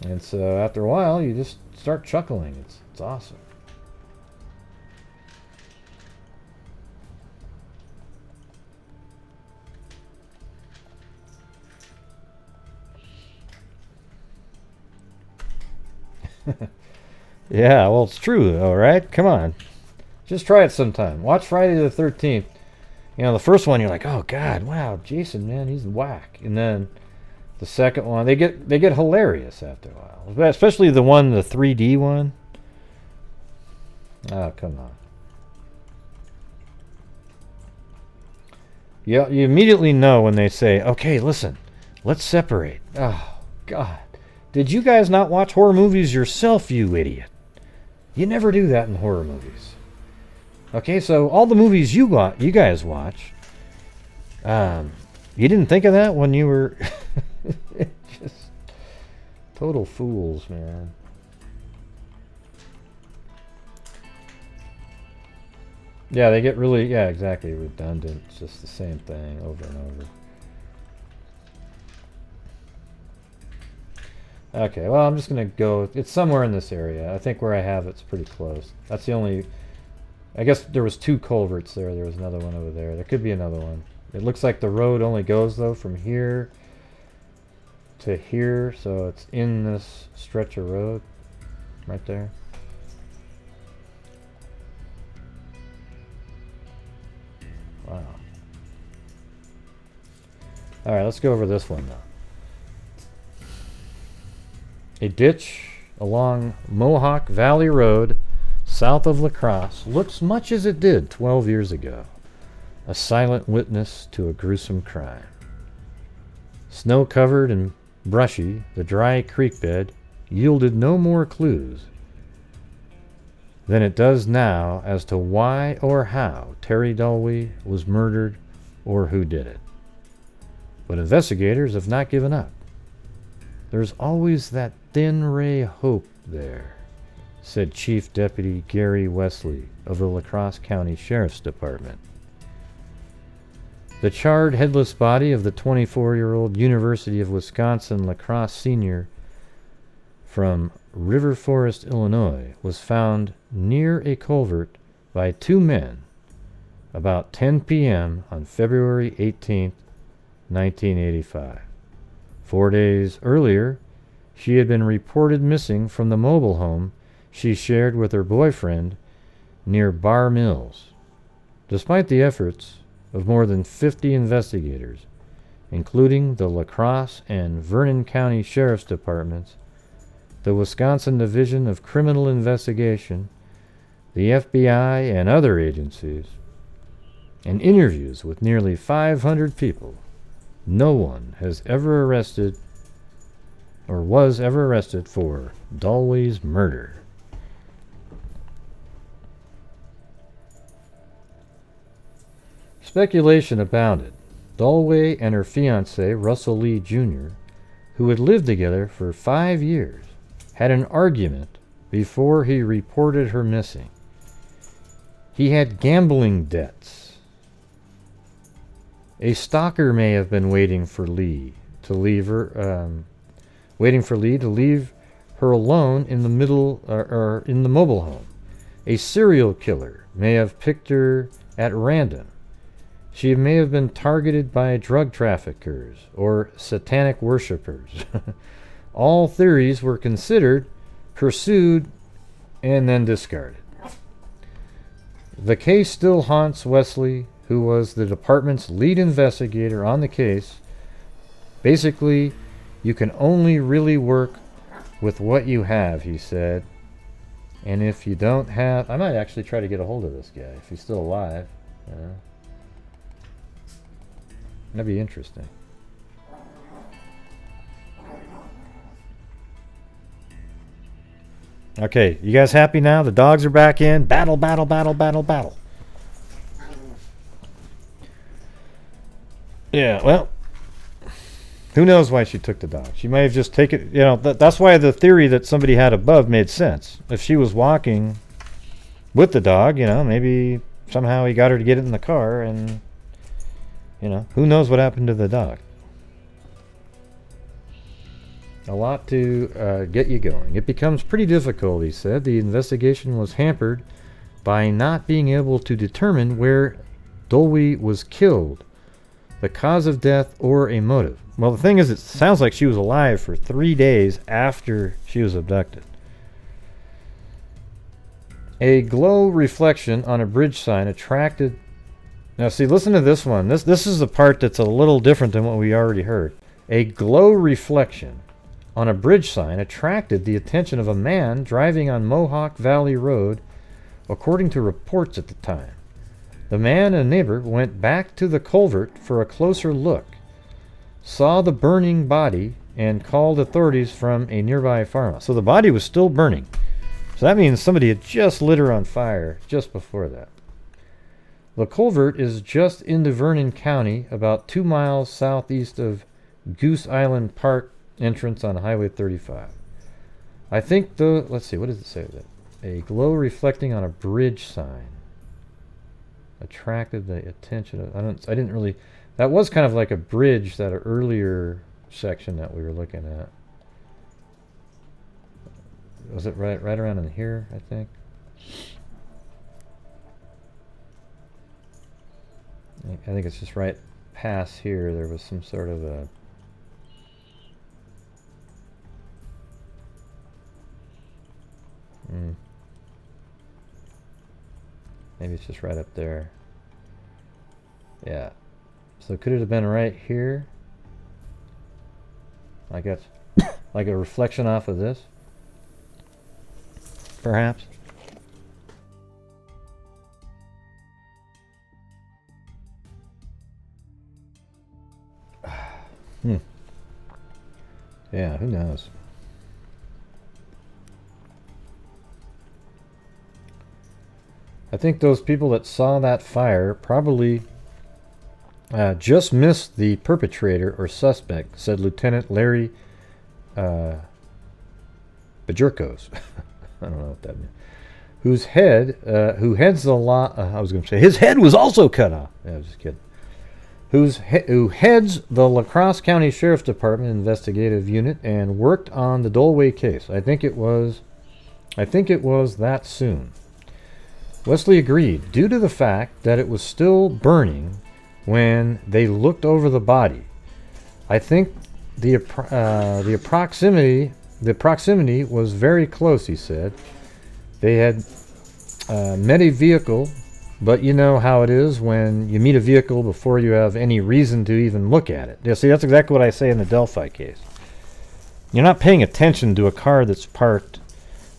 And so after a while, you just start chuckling. It's awesome. Yeah, well, it's true. All right, come on. Just try it sometime. Watch Friday the 13th. You know, the first one you're like, "Oh God, wow, Jason, man, he's whack." And then the second one, they get hilarious after a while. Especially the 3D one. Oh, come on. Yeah, you immediately know when they say, "Okay, listen, let's separate." Oh God, did you guys not watch horror movies yourself, you idiot? You never do that in horror movies. Okay, so all the movies you guys watch, you didn't think of that when you were just total fools, man. Yeah, they get really, yeah, exactly, redundant. It's just the same thing over and over. Okay, well, I'm just going to go, it's somewhere in this area. I think where I have it's pretty close. That's the only... I guess there was 2 culverts there. There was another one over there. There could be another one. It looks like the road only goes, though, from here to here. So it's in this stretch of road right there. Wow. All right, let's go over this one, though. A ditch along Mohawk Valley Road, south of La Crosse, looks much as it did 12 years ago. A silent witness to a gruesome crime. Snow-covered and brushy, the dry creek bed yielded no more clues than it does now as to why or how Terri Dolowy was murdered or who did it. But investigators have not given up. There's always that thin ray of hope there, said Chief Deputy Gary Wesley of the La Crosse County Sheriff's Department. The charred, headless body of the 24-year-old University of Wisconsin La Crosse senior from River Forest, Illinois, was found near a culvert by two men about 10 p.m. on February 18, 1985. 4 days earlier, she had been reported missing from the mobile home she shared with her boyfriend near Bar Mills. Despite the efforts of more than 50 investigators, including the La Crosse and Vernon County Sheriff's Departments, the Wisconsin Division of Criminal Investigation, the FBI, and other agencies, and interviews with nearly 500 people, no one has ever arrested or was ever arrested for Dolowy's murder. Speculation abounded. Dolowy and her fiancé, Russell Lee Jr., who had lived together for 5 years, had an argument before he reported her missing. He had gambling debts. A stalker may have been waiting for Lee to leave her alone in the mobile home. A serial killer may have picked her at random. She may have been targeted by drug traffickers or satanic worshippers. All theories were considered, pursued, and then discarded. The case still haunts Wesley, who was the department's lead investigator on the case. Basically, you can only really work with what you have, he said. And if you don't have... I might actually try to get a hold of this guy, if he's still alive. That'd be interesting. Okay, you guys happy now? The dogs are back in. Battle, battle, battle, battle, battle. Yeah, well, who knows why she took the dog? She may have just taken, that's why the theory that somebody had above made sense. If she was walking with the dog, maybe somehow he got her to get it in the car, and, who knows what happened to the dog. A lot to get you going. It becomes pretty difficult, he said. The investigation was hampered by not being able to determine where Dolowy was killed, the cause of death, or a motive. Well, the thing is, it sounds like she was alive for 3 days after she was abducted. A glow reflection on a bridge sign attracted... Now, see, listen to this one. This is the part that's a little different than what we already heard. A glow reflection on a bridge sign attracted the attention of a man driving on Mohawk Valley Road, according to reports at the time. The man and a neighbor went back to the culvert for a closer look, saw the burning body, and called authorities from a nearby farmhouse. So the body was still burning. So that means somebody had just lit her on fire just before that. The culvert is just into Vernon County, about 2 miles southeast of Goose Island Park entrance on Highway 35. I think let's see, what does it say there? A glow reflecting on a bridge sign attracted the attention of... I didn't really... That was kind of like a bridge, that earlier section that we were looking at. Was it right around in here, I think? I think it's just right past here. There was some sort of a... Maybe it's just right up there. Yeah. So could it have been right here? I guess like a reflection off of this? Perhaps? Yeah, who knows? I think those people that saw that fire probably just missed the perpetrator or suspect, said Lieutenant Larry Bajurkos. I don't know what that means. Who heads the I was going to say his head was also cut off. Yeah, I was just kidding. Who heads the La Crosse County Sheriff's Department investigative unit and worked on the Dolowy case. I think it was that soon. Wesley agreed, due to the fact that it was still burning when they looked over the body. I think the proximity was very close, he said. They had met a vehicle, but you know how it is when you meet a vehicle before you have any reason to even look at it. Yeah, see, that's exactly what I say in the Delphi case. You're not paying attention to a car that's parked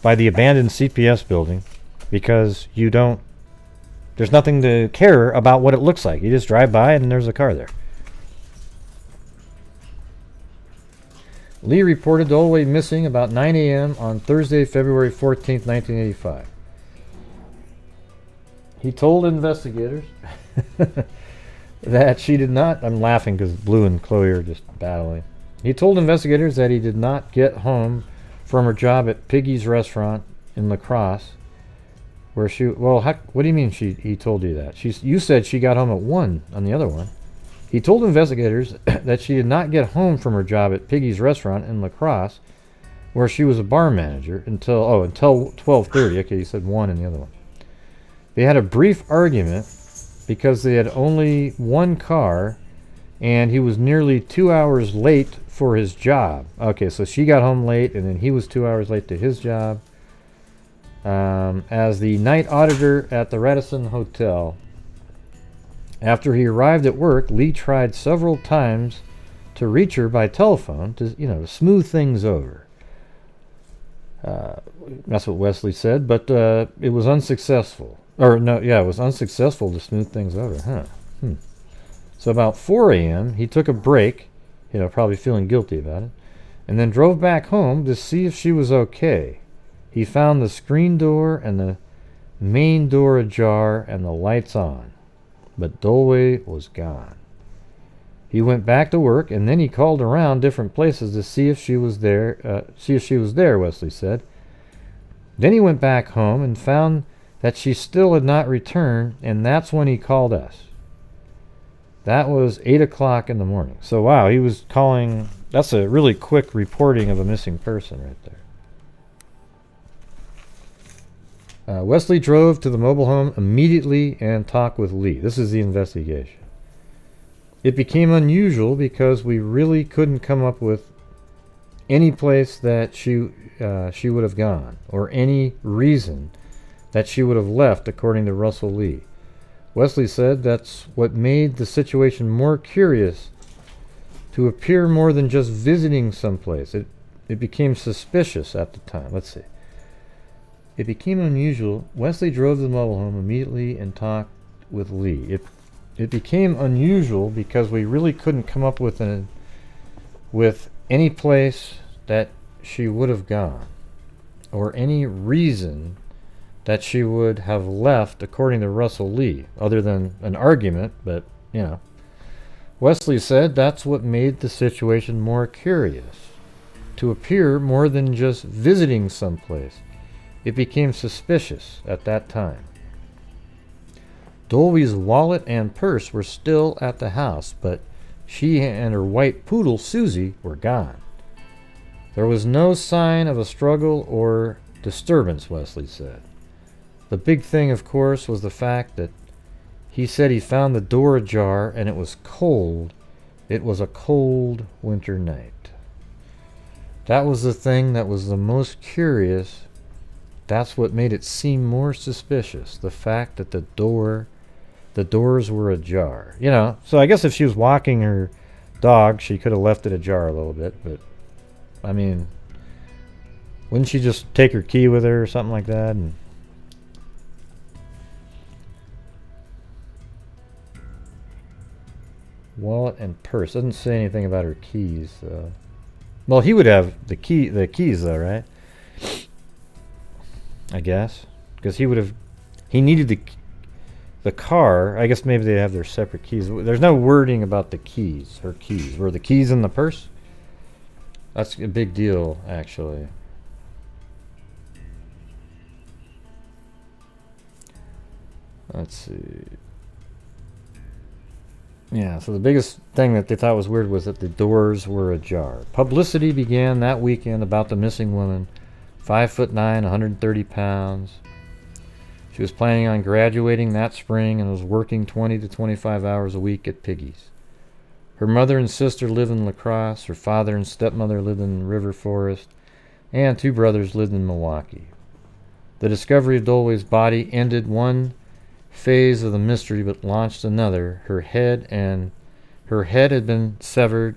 by the abandoned CPS building because there's nothing to care about what it looks like. You just drive by and there's a car there. Lee reported Dolowy missing about 9 a.m. on Thursday, February 14th, 1985. He told investigators that she did not... I'm laughing because Blue and Chloe are just battling. He told investigators that he did not get home from her job at Piggy's restaurant in La Crosse, where she... Well, what do you mean he told you that? You said she got home at 1 on the other one. He told investigators that she did not get home from her job at Piggy's restaurant in La Crosse, where she was a bar manager, until 12:30. Okay, you said 1 in the other one. They had a brief argument because they had only one car, and he was nearly 2 hours late for his job. Okay, so she got home late, and then he was 2 hours late to his job. As the night auditor at the Radisson Hotel, after he arrived at work, Lee tried several times to reach her by telephone to smooth things over. That's what Wesley said, but it was unsuccessful. It was unsuccessful to smooth things over, So about 4 a.m., he took a break, probably feeling guilty about it, and then drove back home to see if she was okay. He found the screen door and the main door ajar and the lights on, but Dolowy was gone. He went back to work, and then he called around different places to see if she was there. Wesley said. Then he went back home and found that she still had not returned, and that's when he called us. That was 8 o'clock in the morning. So wow, he was calling. That's a really quick reporting of a missing person right there. Wesley drove to the mobile home immediately and talked with Lee. This is the investigation. It became unusual because we really couldn't come up with any place that she would have gone, or any reason that she would have left, according to Russell Lee. Wesley said that's what made the situation more curious, to appear more than just visiting someplace. It became suspicious at the time. Let's see. It became unusual. Wesley drove to the mobile home immediately and talked with Lee. It became unusual because we really couldn't come up with any place that she would have gone, or any reason that she would have left, according to Russell Lee, other than an argument, but, Wesley said that's what made the situation more curious, to appear more than just visiting someplace. It became suspicious at that time. Dolowy's wallet and purse were still at the house, but she and her white poodle, Susie, were gone. There was no sign of a struggle or disturbance, Wesley said. The big thing, of course, was the fact that he said he found the door ajar and it was cold. It was a cold winter night. That was the thing that was the most curious. That's what made it seem more suspicious, the fact that the doors were ajar. So I guess if she was walking her dog, she could have left it ajar a little bit, but, I mean, wouldn't she just take her key with her or something like that? And wallet and purse. Doesn't say anything about her keys, though. Well, he would have the keys though, right? I guess. Because he needed the car. I guess maybe they have their separate keys. There's no wording about the keys, her keys. Were the keys in the purse? That's a big deal, actually. Let's see. Yeah, so the biggest thing that they thought was weird was that the doors were ajar. Publicity began that weekend about the missing woman, 5'9", 130 pounds. She was planning on graduating that spring and was working 20 to 25 hours a week at Piggy's. Her mother and sister lived in La Crosse, her father and stepmother lived in River Forest, and 2 brothers lived in Milwaukee. The discovery of Dolowy's body ended one phase of the mystery but launched another. Her head had been severed,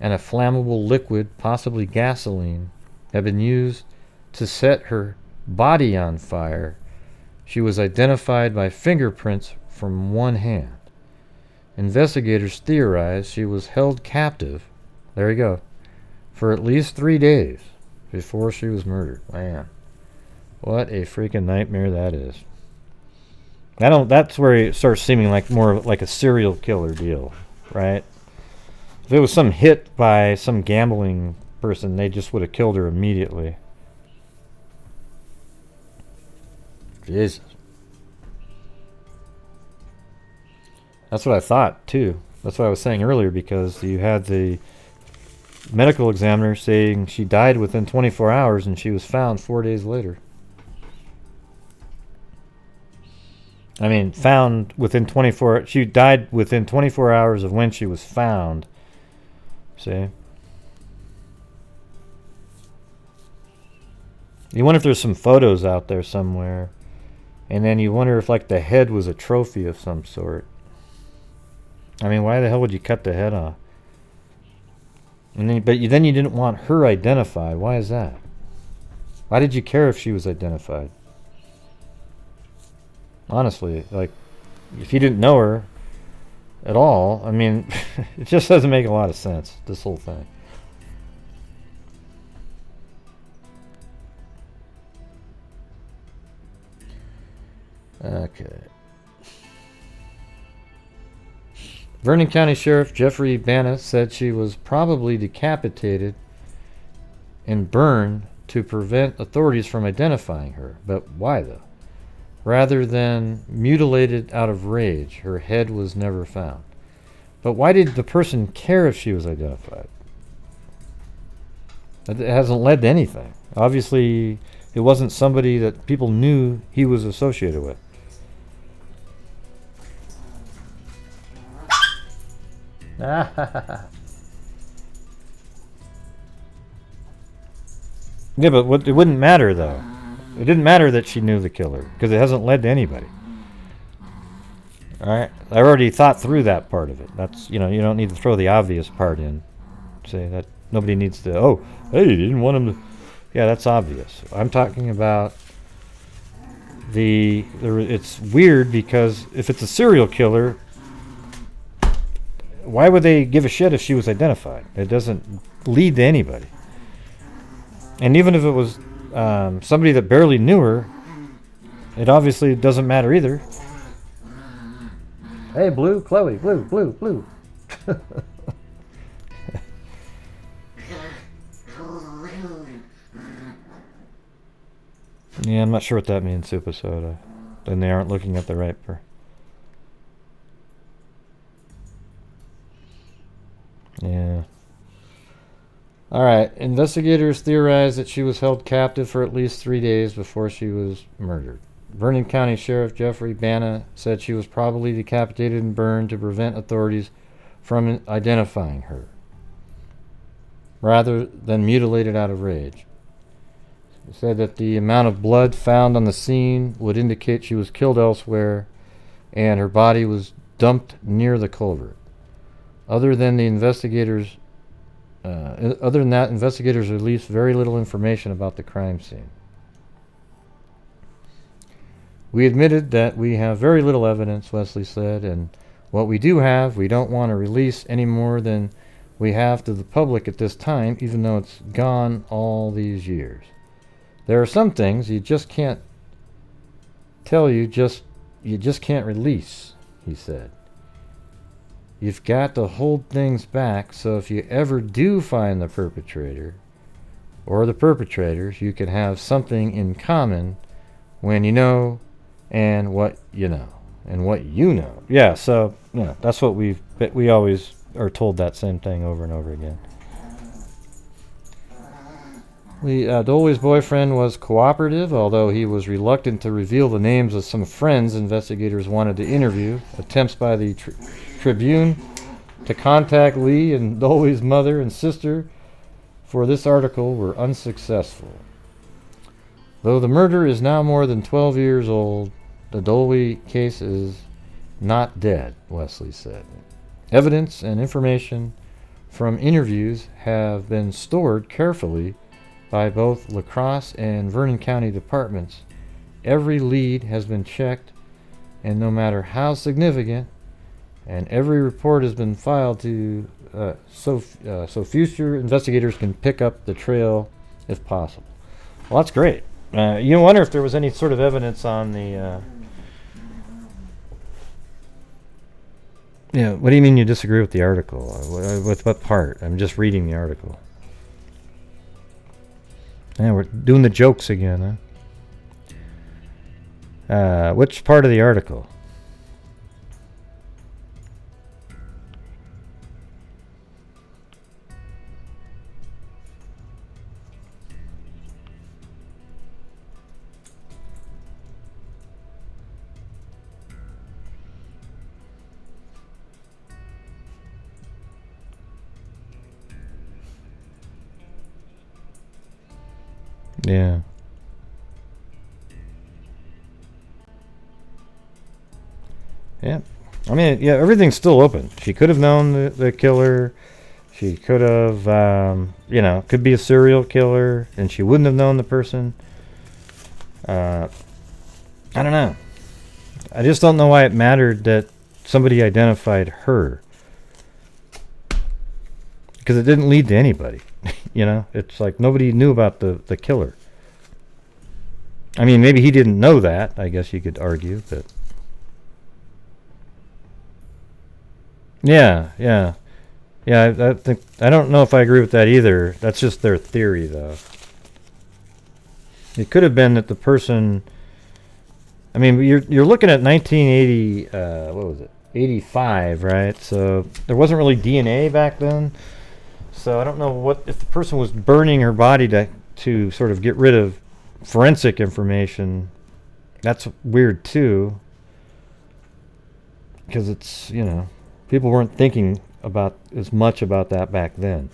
and a flammable liquid, possibly gasoline, had been used to set her body on fire. She was identified by fingerprints from one hand. Investigators theorized she was held captive, there you go, for at least 3 days before she was murdered. Man, what a freaking nightmare that is. That's where it starts seeming like more like a serial killer deal, right? If it was some hit by some gambling person, they just would have killed her immediately. Jesus. That's what I thought, too. That's what I was saying earlier, because you had the medical examiner saying she died within 24 hours and she was found 4 days later. I mean, found within 24... She died within 24 hours of when she was found. See? You wonder if there's some photos out there somewhere. And then you wonder if, like, the head was a trophy of some sort. I mean, why the hell would you cut the head off? And then, then you didn't want her identified. Why is that? Why did you care if she was identified? Honestly, like, if you didn't know her at all, I mean, it just doesn't make a lot of sense, this whole thing. Okay. Vernon County Sheriff Jeffrey Bana said she was probably decapitated and burned to prevent authorities from identifying her. But why, though? Rather than mutilated out of rage, her head was never found. But why did the person care if she was identified? It hasn't led to anything. Obviously, it wasn't somebody that people knew he was associated with. Yeah, but it wouldn't matter, though. It didn't matter that she knew the killer, because it hasn't led to anybody. Alright? I already thought through that part of it. That's, you don't need to throw the obvious part in. Say that nobody needs to, oh, hey, you didn't want him to... Yeah, that's obvious. I'm talking about it's weird, because if it's a serial killer, why would they give a shit if she was identified? It doesn't lead to anybody. And even if it was somebody that barely knew her, it obviously doesn't matter either. Hey, Blue, Chloe, Blue. Yeah, I'm not sure what that means, Super Soda. Then they aren't looking at the right Yeah. Alright, investigators theorized that she was held captive for at least 3 days before she was murdered. Vernon County Sheriff Jeffrey Bana said she was probably decapitated and burned to prevent authorities from identifying her, rather than mutilated out of rage. He said that the amount of blood found on the scene would indicate she was killed elsewhere, and her body was dumped near the culvert. Other than that, investigators released very little information about the crime scene. We admitted that we have very little evidence, Wesley said, and what we do have, we don't want to release any more than we have to the public at this time, even though it's gone all these years. There are some things you just can't tell you just can't release, he said. You've got to hold things back, so if you ever do find the perpetrator or the perpetrators, you can have something in common when you know and what you know. And what you know. Yeah, so, you know, that's what we always are told, that same thing over and over again. Dolowy's boyfriend was cooperative, although he was reluctant to reveal the names of some friends investigators wanted to interview. Attempts by the Tribune to contact Lee and Dolowy's mother and sister for this article were unsuccessful. Though the murder is now more than 12 years old, the Dolowy case is not dead, Wesley said. Evidence and information from interviews have been stored carefully by both La Crosse and Vernon County departments. Every lead has been checked, and no matter how significant, and every report has been filed to so future investigators can pick up the trail if possible. Well, that's great. You wonder if there was any sort of evidence on the... Yeah, what do you mean you disagree with the article? With what part? I'm just reading the article. Yeah, we're doing the jokes again, huh? Which part of the article? Yeah. Yeah. I mean, yeah, everything's still open. She could have known the killer. She could have, could be a serial killer, and she wouldn't have known the person. I don't know. I just don't know why it mattered that somebody identified her. Because it didn't lead to anybody. It's like nobody knew about the killer. I mean, maybe he didn't know that, I guess you could argue, but... Yeah. I don't know if I agree with that either. That's just their theory, though. It could have been that the person... I mean, you're looking at 1980, what was it? 85, right? So there wasn't really DNA back then. So I don't know what if the person was burning her body to sort of get rid of forensic information. That's weird too, because it's people weren't thinking about as much about that back then.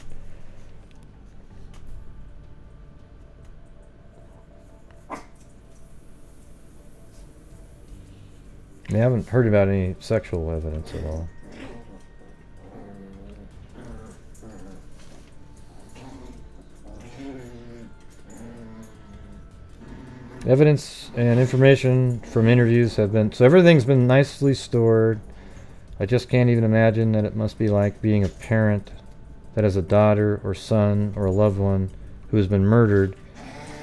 I haven't heard about any sexual evidence at all. Evidence and information from interviews have been... So everything's been nicely stored. I just can't even imagine that it must be like being a parent that has a daughter or son or a loved one who has been murdered.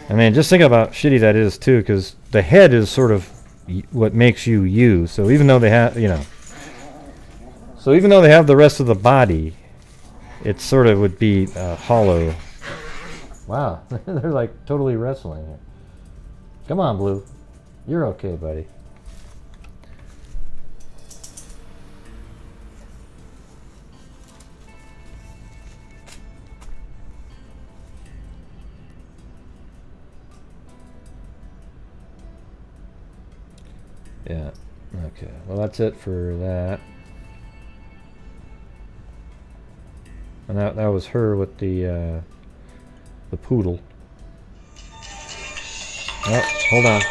I mean, just think about how shitty that is, too, because the head is sort of what makes you you. So even though they have, So even though they have the rest of the body, it sort of would be hollow. Wow, they're like totally wrestling here. Come on, Blue. You're okay, buddy. Yeah. Okay. Well, that's it for that. And that was her with the poodle. Oh, hold on.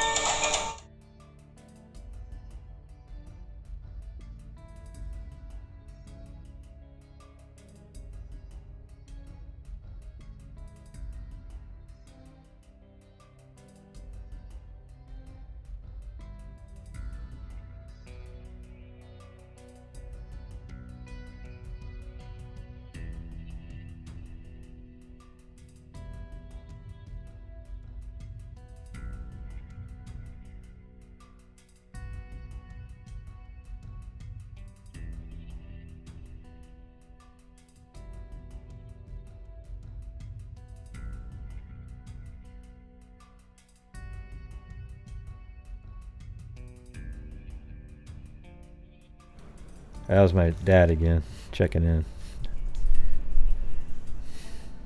That was my dad again, checking in.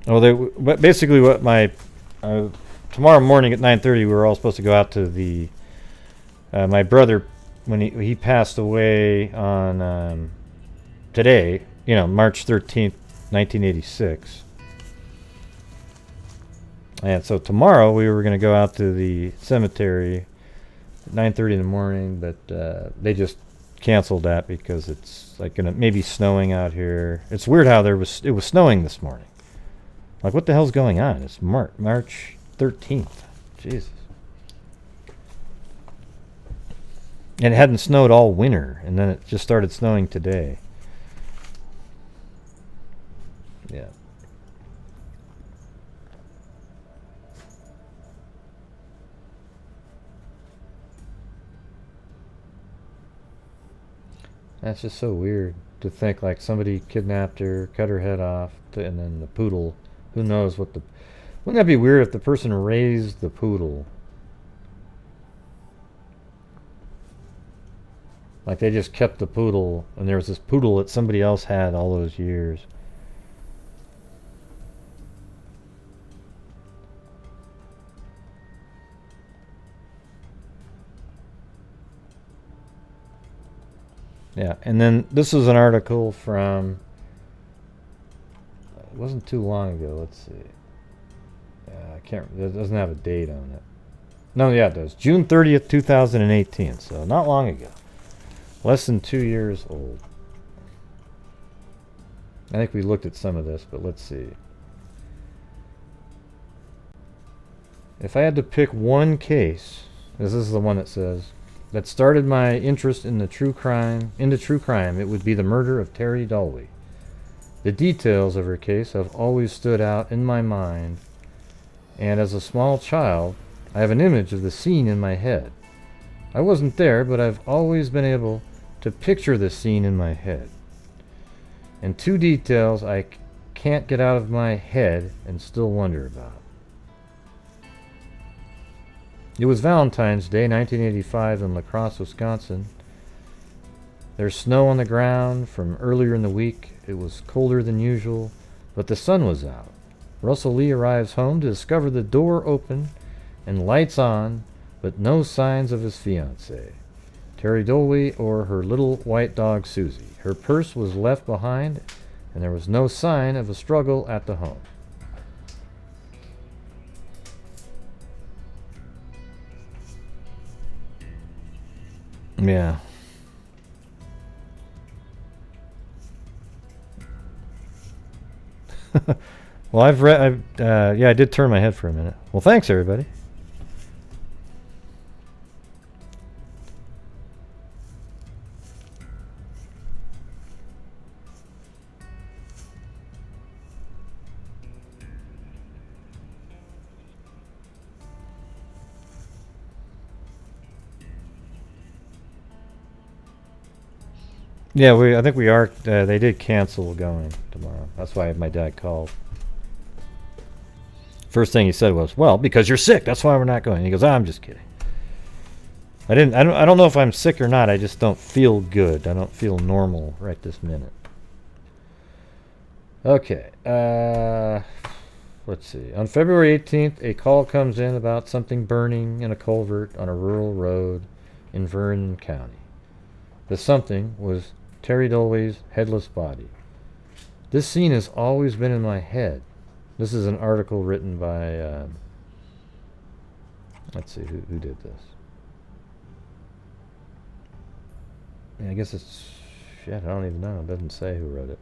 Oh, but basically what my tomorrow morning at 9:30 we were all supposed to go out to the my brother when he passed away on today, you know, March 13th, 1986. And so tomorrow we were going to go out to the cemetery at 9:30 in the morning, but they just canceled that because it's like gonna maybe snowing out here. It's weird how it was snowing this morning. Like, what the hell's going on? It's March 13th. Jesus. And it hadn't snowed all winter, and then it just started snowing today. Yeah. That's just so weird to think like somebody kidnapped her, cut her head off, and then the poodle. Who knows what the... Wouldn't that be weird if the person raised the poodle? Like they just kept the poodle, and there was this poodle that somebody else had all those years. Yeah, and then this is an article from... It wasn't too long ago. Let's see. I can't... It doesn't have a date on it. No, yeah, it does. June 30th, 2018. So not long ago. Less than 2 years old. I think we looked at some of this, but let's see. If I had to pick one case, this is the one that says, that started my interest in true crime, it would be the murder of Terri Dolowy. The details of her case have always stood out in my mind, and as a small child, I have an image of the scene in my head. I wasn't there, but I've always been able to picture the scene in my head. And two details I can't get out of my head and still wonder about. It was Valentine's Day, 1985 in La Crosse, Wisconsin. There's snow on the ground from earlier in the week. It was colder than usual, but the sun was out. Russell Lee arrives home to discover the door open and lights on, but no signs of his fiancée, Terri Dolowy, or her little white dog Susie. Her purse was left behind, and there was no sign of a struggle at the home. Yeah. Well, I've read. Yeah, I did turn my head for a minute. Well, thanks, everybody. Yeah, I think we are. They did cancel going tomorrow. That's why my dad called. First thing he said was, "Well, because you're sick. That's why we're not going." He goes, "I'm just kidding. I don't know if I'm sick or not. I just don't feel good. I don't feel normal right this minute." Okay. Let's see. On February 18th, a call comes in about something burning in a culvert on a rural road in Vernon County. The something was Terri Dolowy's headless body. This scene has always been in my head. This is an article written by, let's see, who did this? Yeah, I guess it's, shit, I don't even know. It doesn't say who wrote it.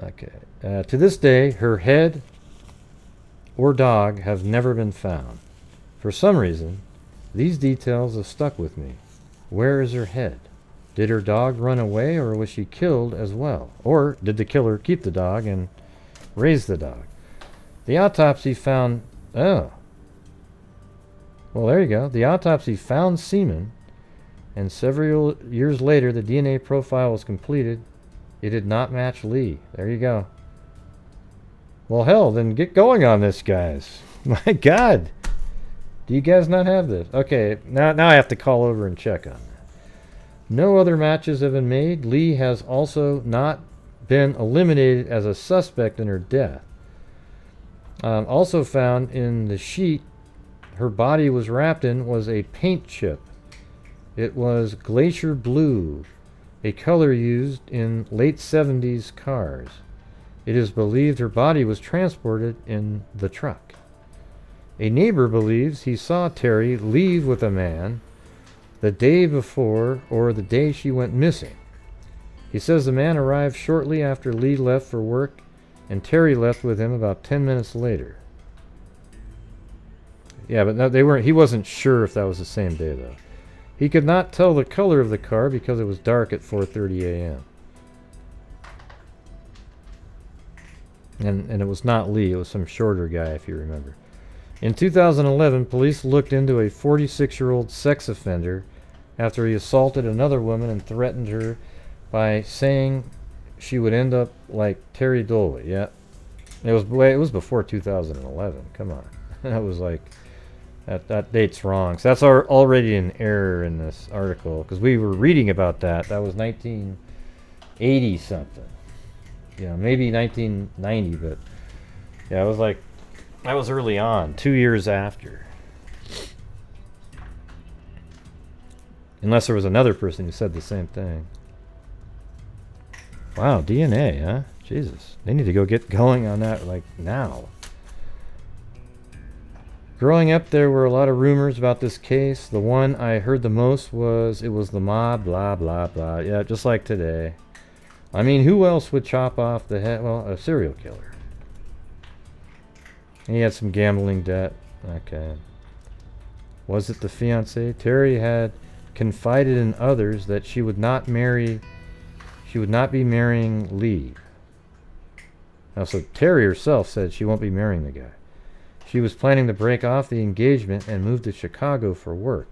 Okay. To this day, her head or dog have never been found. For some reason, these details have stuck with me. Where is her head? Did her dog run away, or was she killed as well? Or did the killer keep the dog and raise the dog? The autopsy found... Oh. Well, there you go. The autopsy found semen, and several years later, the DNA profile was completed. It did not match Lee. There you go. Well, hell, then get going on this, guys. My God. Do you guys not have this? Okay, now I have to call over and check on that. No other matches have been made. Lee has also not been eliminated as a suspect in her death. Also found in the sheet her body was wrapped in was a paint chip. It was glacier blue, a color used in late 70s cars. It is believed her body was transported in the truck. A neighbor believes he saw Terri leave with a man the day before or the day she went missing. He says the man arrived shortly after Lee left for work and Terri left with him about 10 minutes later. Yeah, but no, they weren't. He wasn't sure if that was the same day, though. He could not tell the color of the car because it was dark at 4:30 a.m. And it was not Lee. It was some shorter guy, if you remember. In 2011, police looked into a 46-year-old sex offender after he assaulted another woman and threatened her by saying she would end up like Terri Dolowy. Yeah, it was before 2011. Come on, that was like that date's wrong. So that's already an error in this article because we were reading about that. That was 1980 something. Yeah, maybe 1990, but yeah, it was like that was early on, 2 years after. Unless there was another person who said the same thing. Wow, DNA, huh? Jesus. They need to go get going on that, like, now. Growing up, there were a lot of rumors about this case. The one I heard the most was, it was the mob, blah, blah, blah. Yeah, just like today. I mean, who else would chop off the head? Well, a serial killer. And he had some gambling debt. Okay. Was it the fiancé? Terri had confided in others that she would not be marrying Lee. Now, so Terri herself said she won't be marrying the guy. She was planning to break off the engagement and move to Chicago for work.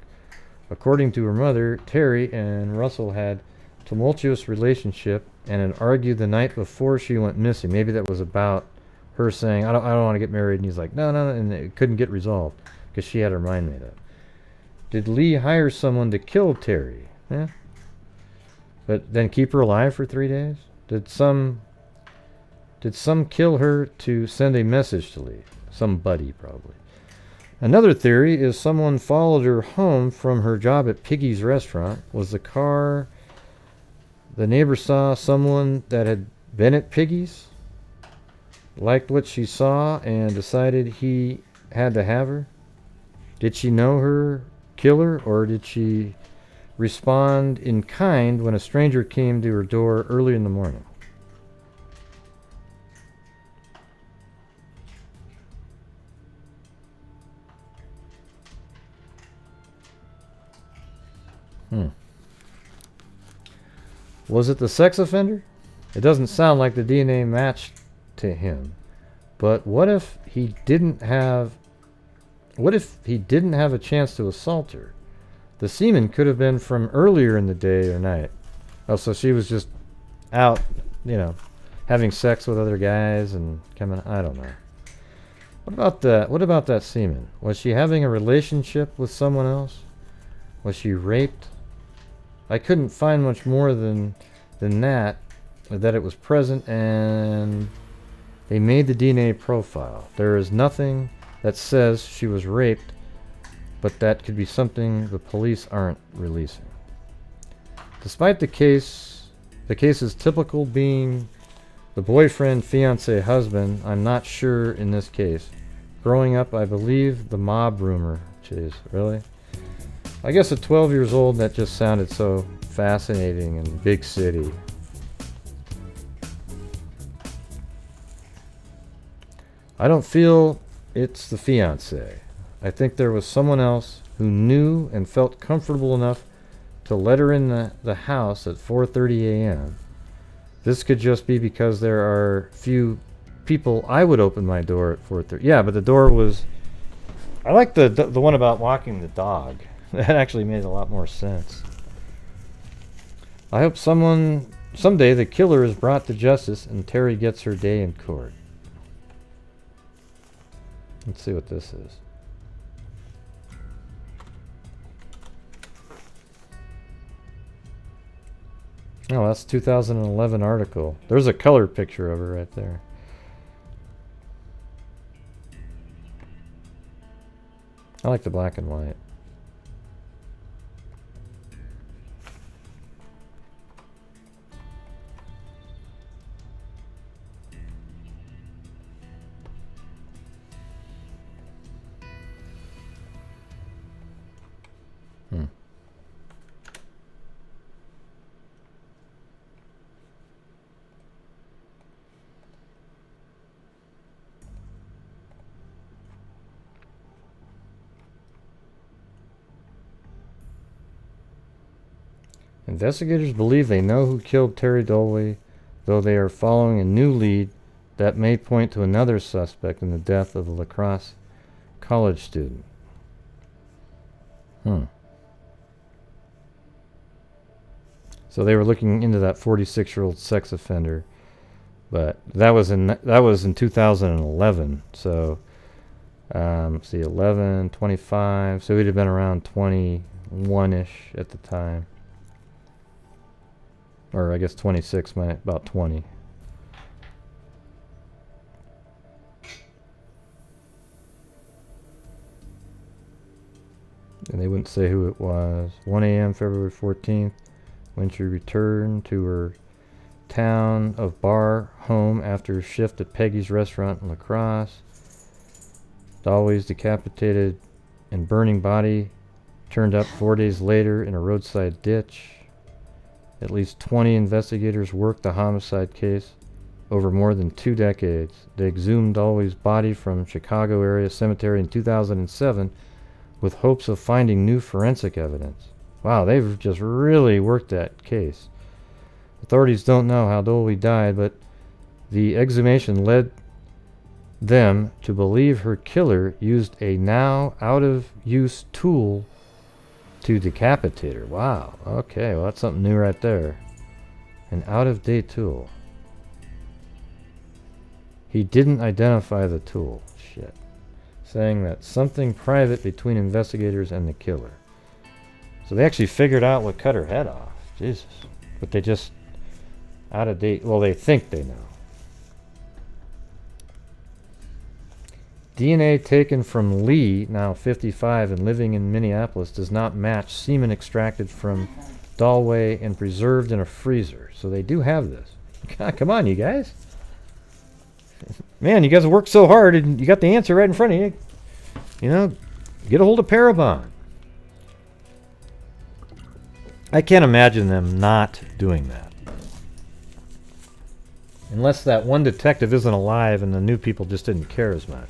According to her mother, Terri and Russell had a tumultuous relationship and had argued the night before she went missing. Maybe that was about her saying, I don't want to get married, and he's like, no, and it couldn't get resolved because she had her mind made up. Did Lee hire someone to kill Terri? Yeah. But then keep her alive for 3 days? Did some kill her to send a message to Lee? Somebody, probably. Another theory is someone followed her home from her job at Piggy's restaurant. Was the car the neighbor saw someone that had been at Piggy's? Liked what she saw and decided he had to have her? Did she know her killer, or did she respond in kind when a stranger came to her door early in the morning? Was it the sex offender? It doesn't sound like the DNA matched to him. But what if he didn't have a chance to assault her? The semen could have been from earlier in the day or night. Oh, so she was just out, having sex with other guys and coming. I don't know. What about that semen? Was she having a relationship with someone else? Was she raped? I couldn't find much more than that it was present, and they made the DNA profile. There is nothing that says she was raped, but that could be something the police aren't releasing. Despite the case's typical being the boyfriend, fiancé, husband, I'm not sure in this case. Growing up, I believed the mob rumor. Jeez, really? I guess at 12 years old, that just sounded so fascinating and big city. I don't feel it's the fiancé. I think there was someone else who knew and felt comfortable enough to let her in the house at 4:30 a.m. This could just be because there are few people I would open my door at 4:30. Yeah, but the door was... I like the one about walking the dog. That actually made a lot more sense. I hope someday the killer is brought to justice and Terri gets her day in court. Let's see what this is. Oh, that's 2011 article. There's a color picture of her right there. I like the black and white. Investigators believe they know who killed Terri Dolowy, though they are following a new lead that may point to another suspect in the death of a La Crosse college student. So they were looking into that 46-year-old sex offender, but that was in 2011. So see, 11, 25. So he'd have been around 21-ish at the time. Or I guess 26, about 20. And they wouldn't say who it was. 1 a.m. February 14th, when she returned to her town of Bar home after a shift at Peggy's restaurant in La Crosse. Dolowy's decapitated and burning body turned up 4 days later in a roadside ditch. At least 20 investigators worked the homicide case over more than 2 decades. They exhumed Dolowy's body from Chicago area cemetery in 2007 with hopes of finding new forensic evidence. Wow, they've just really worked that case. Authorities don't know how Dolowy died, but the exhumation led them to believe her killer used a now out-of-use tool to decapitate her. Wow. Okay, well that's something new right there. An out-of-date tool. He didn't identify the tool. Shit. Saying that something private between investigators and the killer. So they actually figured out what cut her head off. Jesus. But they just out of date. Well, they think they know. DNA taken from Lee, now 55 and living in Minneapolis, does not match semen extracted from Dolowy and preserved in a freezer. So they do have this. God, come on, you guys. Man, you guys have worked so hard and you got the answer right in front of you. You know, get a hold of Parabon. I can't imagine them not doing that. Unless that one detective isn't alive and the new people just didn't care as much.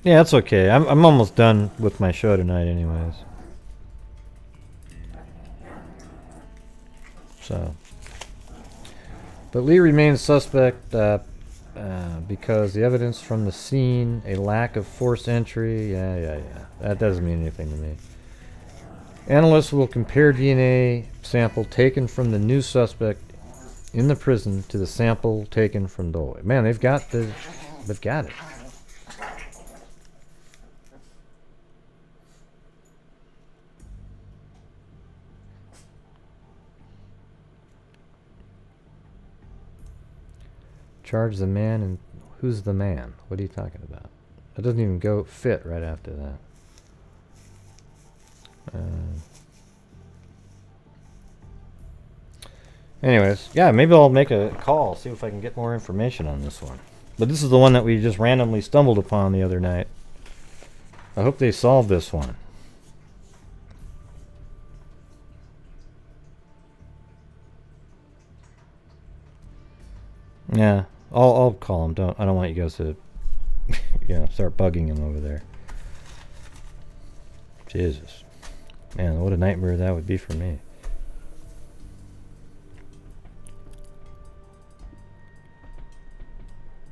Yeah, that's okay. I'm almost done with my show tonight anyways. So. But Lee remains suspect because the evidence from the scene, a lack of forced entry, yeah. That doesn't mean anything to me. Analysts will compare DNA sample taken from the new suspect in the prison to the sample taken from Dolowy. Man, they've got it. Charge the man, and who's the man? What are you talking about? That doesn't even fit right after that. Anyways, yeah, maybe I'll make a call, see if I can get more information on this one. But this is the one that we just randomly stumbled upon the other night. I hope they solve this one. Yeah, I'll call him. I don't want you guys to, start bugging him over there. Jesus, man, what a nightmare that would be for me.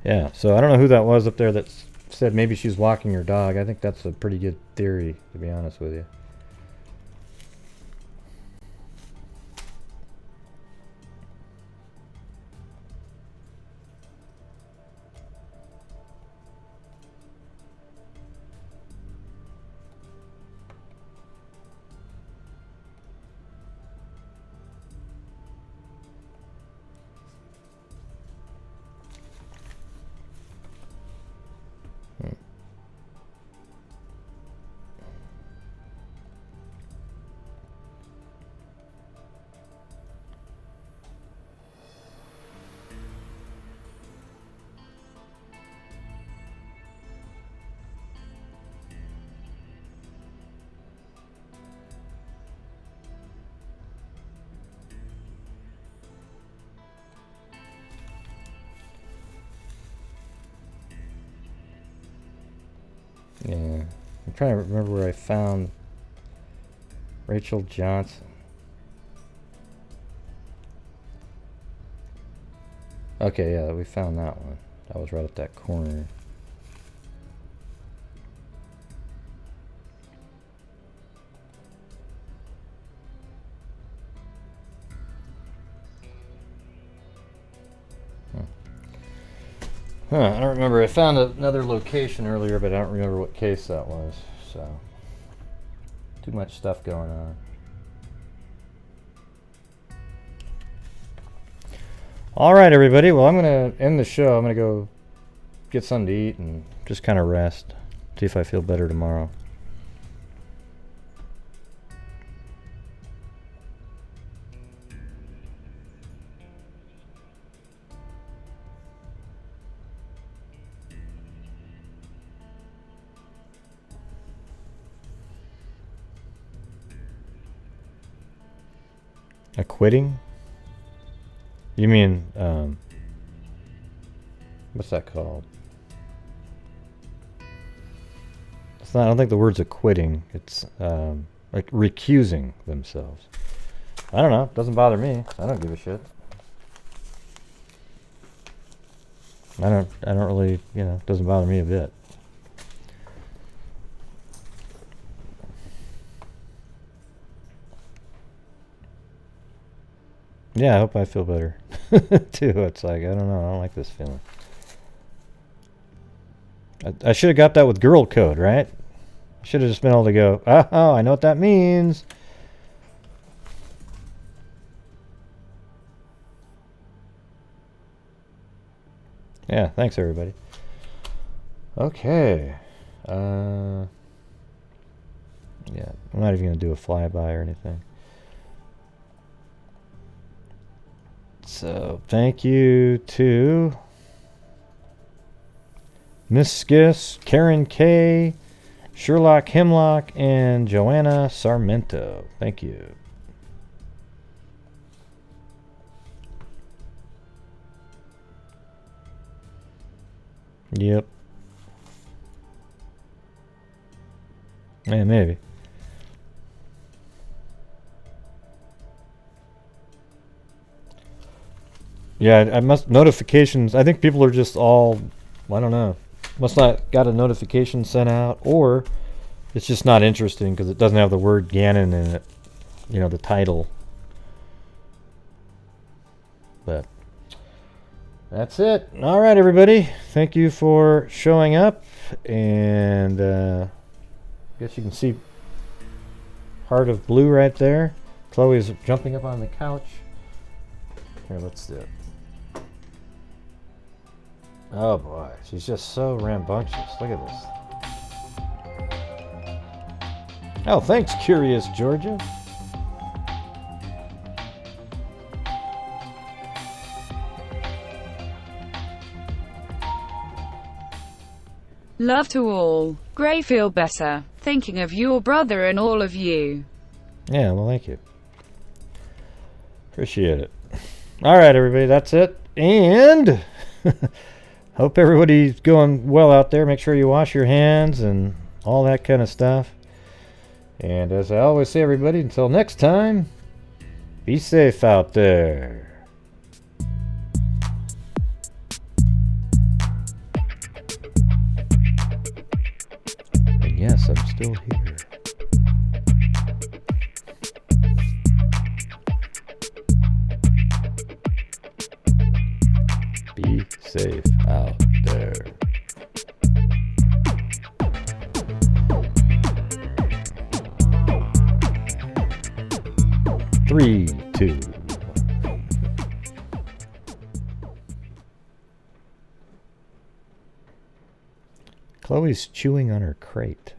Yeah, so I don't know who that was up there that said maybe she's walking her dog. I think that's a pretty good theory, to be honest with you. trying to remember where I found Rachel Johnson. Okay, yeah, we found that one. That was right at that corner. Huh, I don't remember. I found another location earlier, but I don't remember what case that was. So, too much stuff going on. All right, everybody. Well, I'm going to end the show. I'm going to go get something to eat and just kind of rest. See if I feel better tomorrow. A quitting? You mean, what's that called? It's not, I don't think the word's acquitting. It's, like recusing themselves. I don't know. It doesn't bother me. I don't give a shit. I don't really, you know, it doesn't bother me a bit. Yeah, I hope I feel better too. It's like, I don't know, I don't like this feeling. I should have got that with girl code, right? Should have just been able to go, oh, I know what that means. Yeah, thanks everybody. Okay. Yeah, I'm not even going to do a flyby or anything. So, thank you to Miss Skis, Karen K, Sherlock Hemlock, and Joanna Sarmento. Thank you. Yep. Yeah, maybe. Yeah, I must notifications. I think people are just all, I don't know, must not got a notification sent out, or it's just not interesting because it doesn't have the word Ganon in it. You know, the title. But that's it. All right, everybody. Thank you for showing up, and I guess you can see Heart of Blue right there. Chloe's jumping up on the couch. Here, let's do it. Oh boy, she's just so rambunctious. Look at this. Oh, thanks, Curious Georgia. Love to all. Gray, feel better. Thinking of your brother and all of you. Yeah, well, thank you. Appreciate it. All right, everybody, that's it. And hope everybody's going well out there. Make sure you wash your hands and all that kind of stuff. And as I always say, everybody, until next time, be safe out there. And yes, I'm still here. Be safe out there. Three, two. Chloe's chewing on her crate.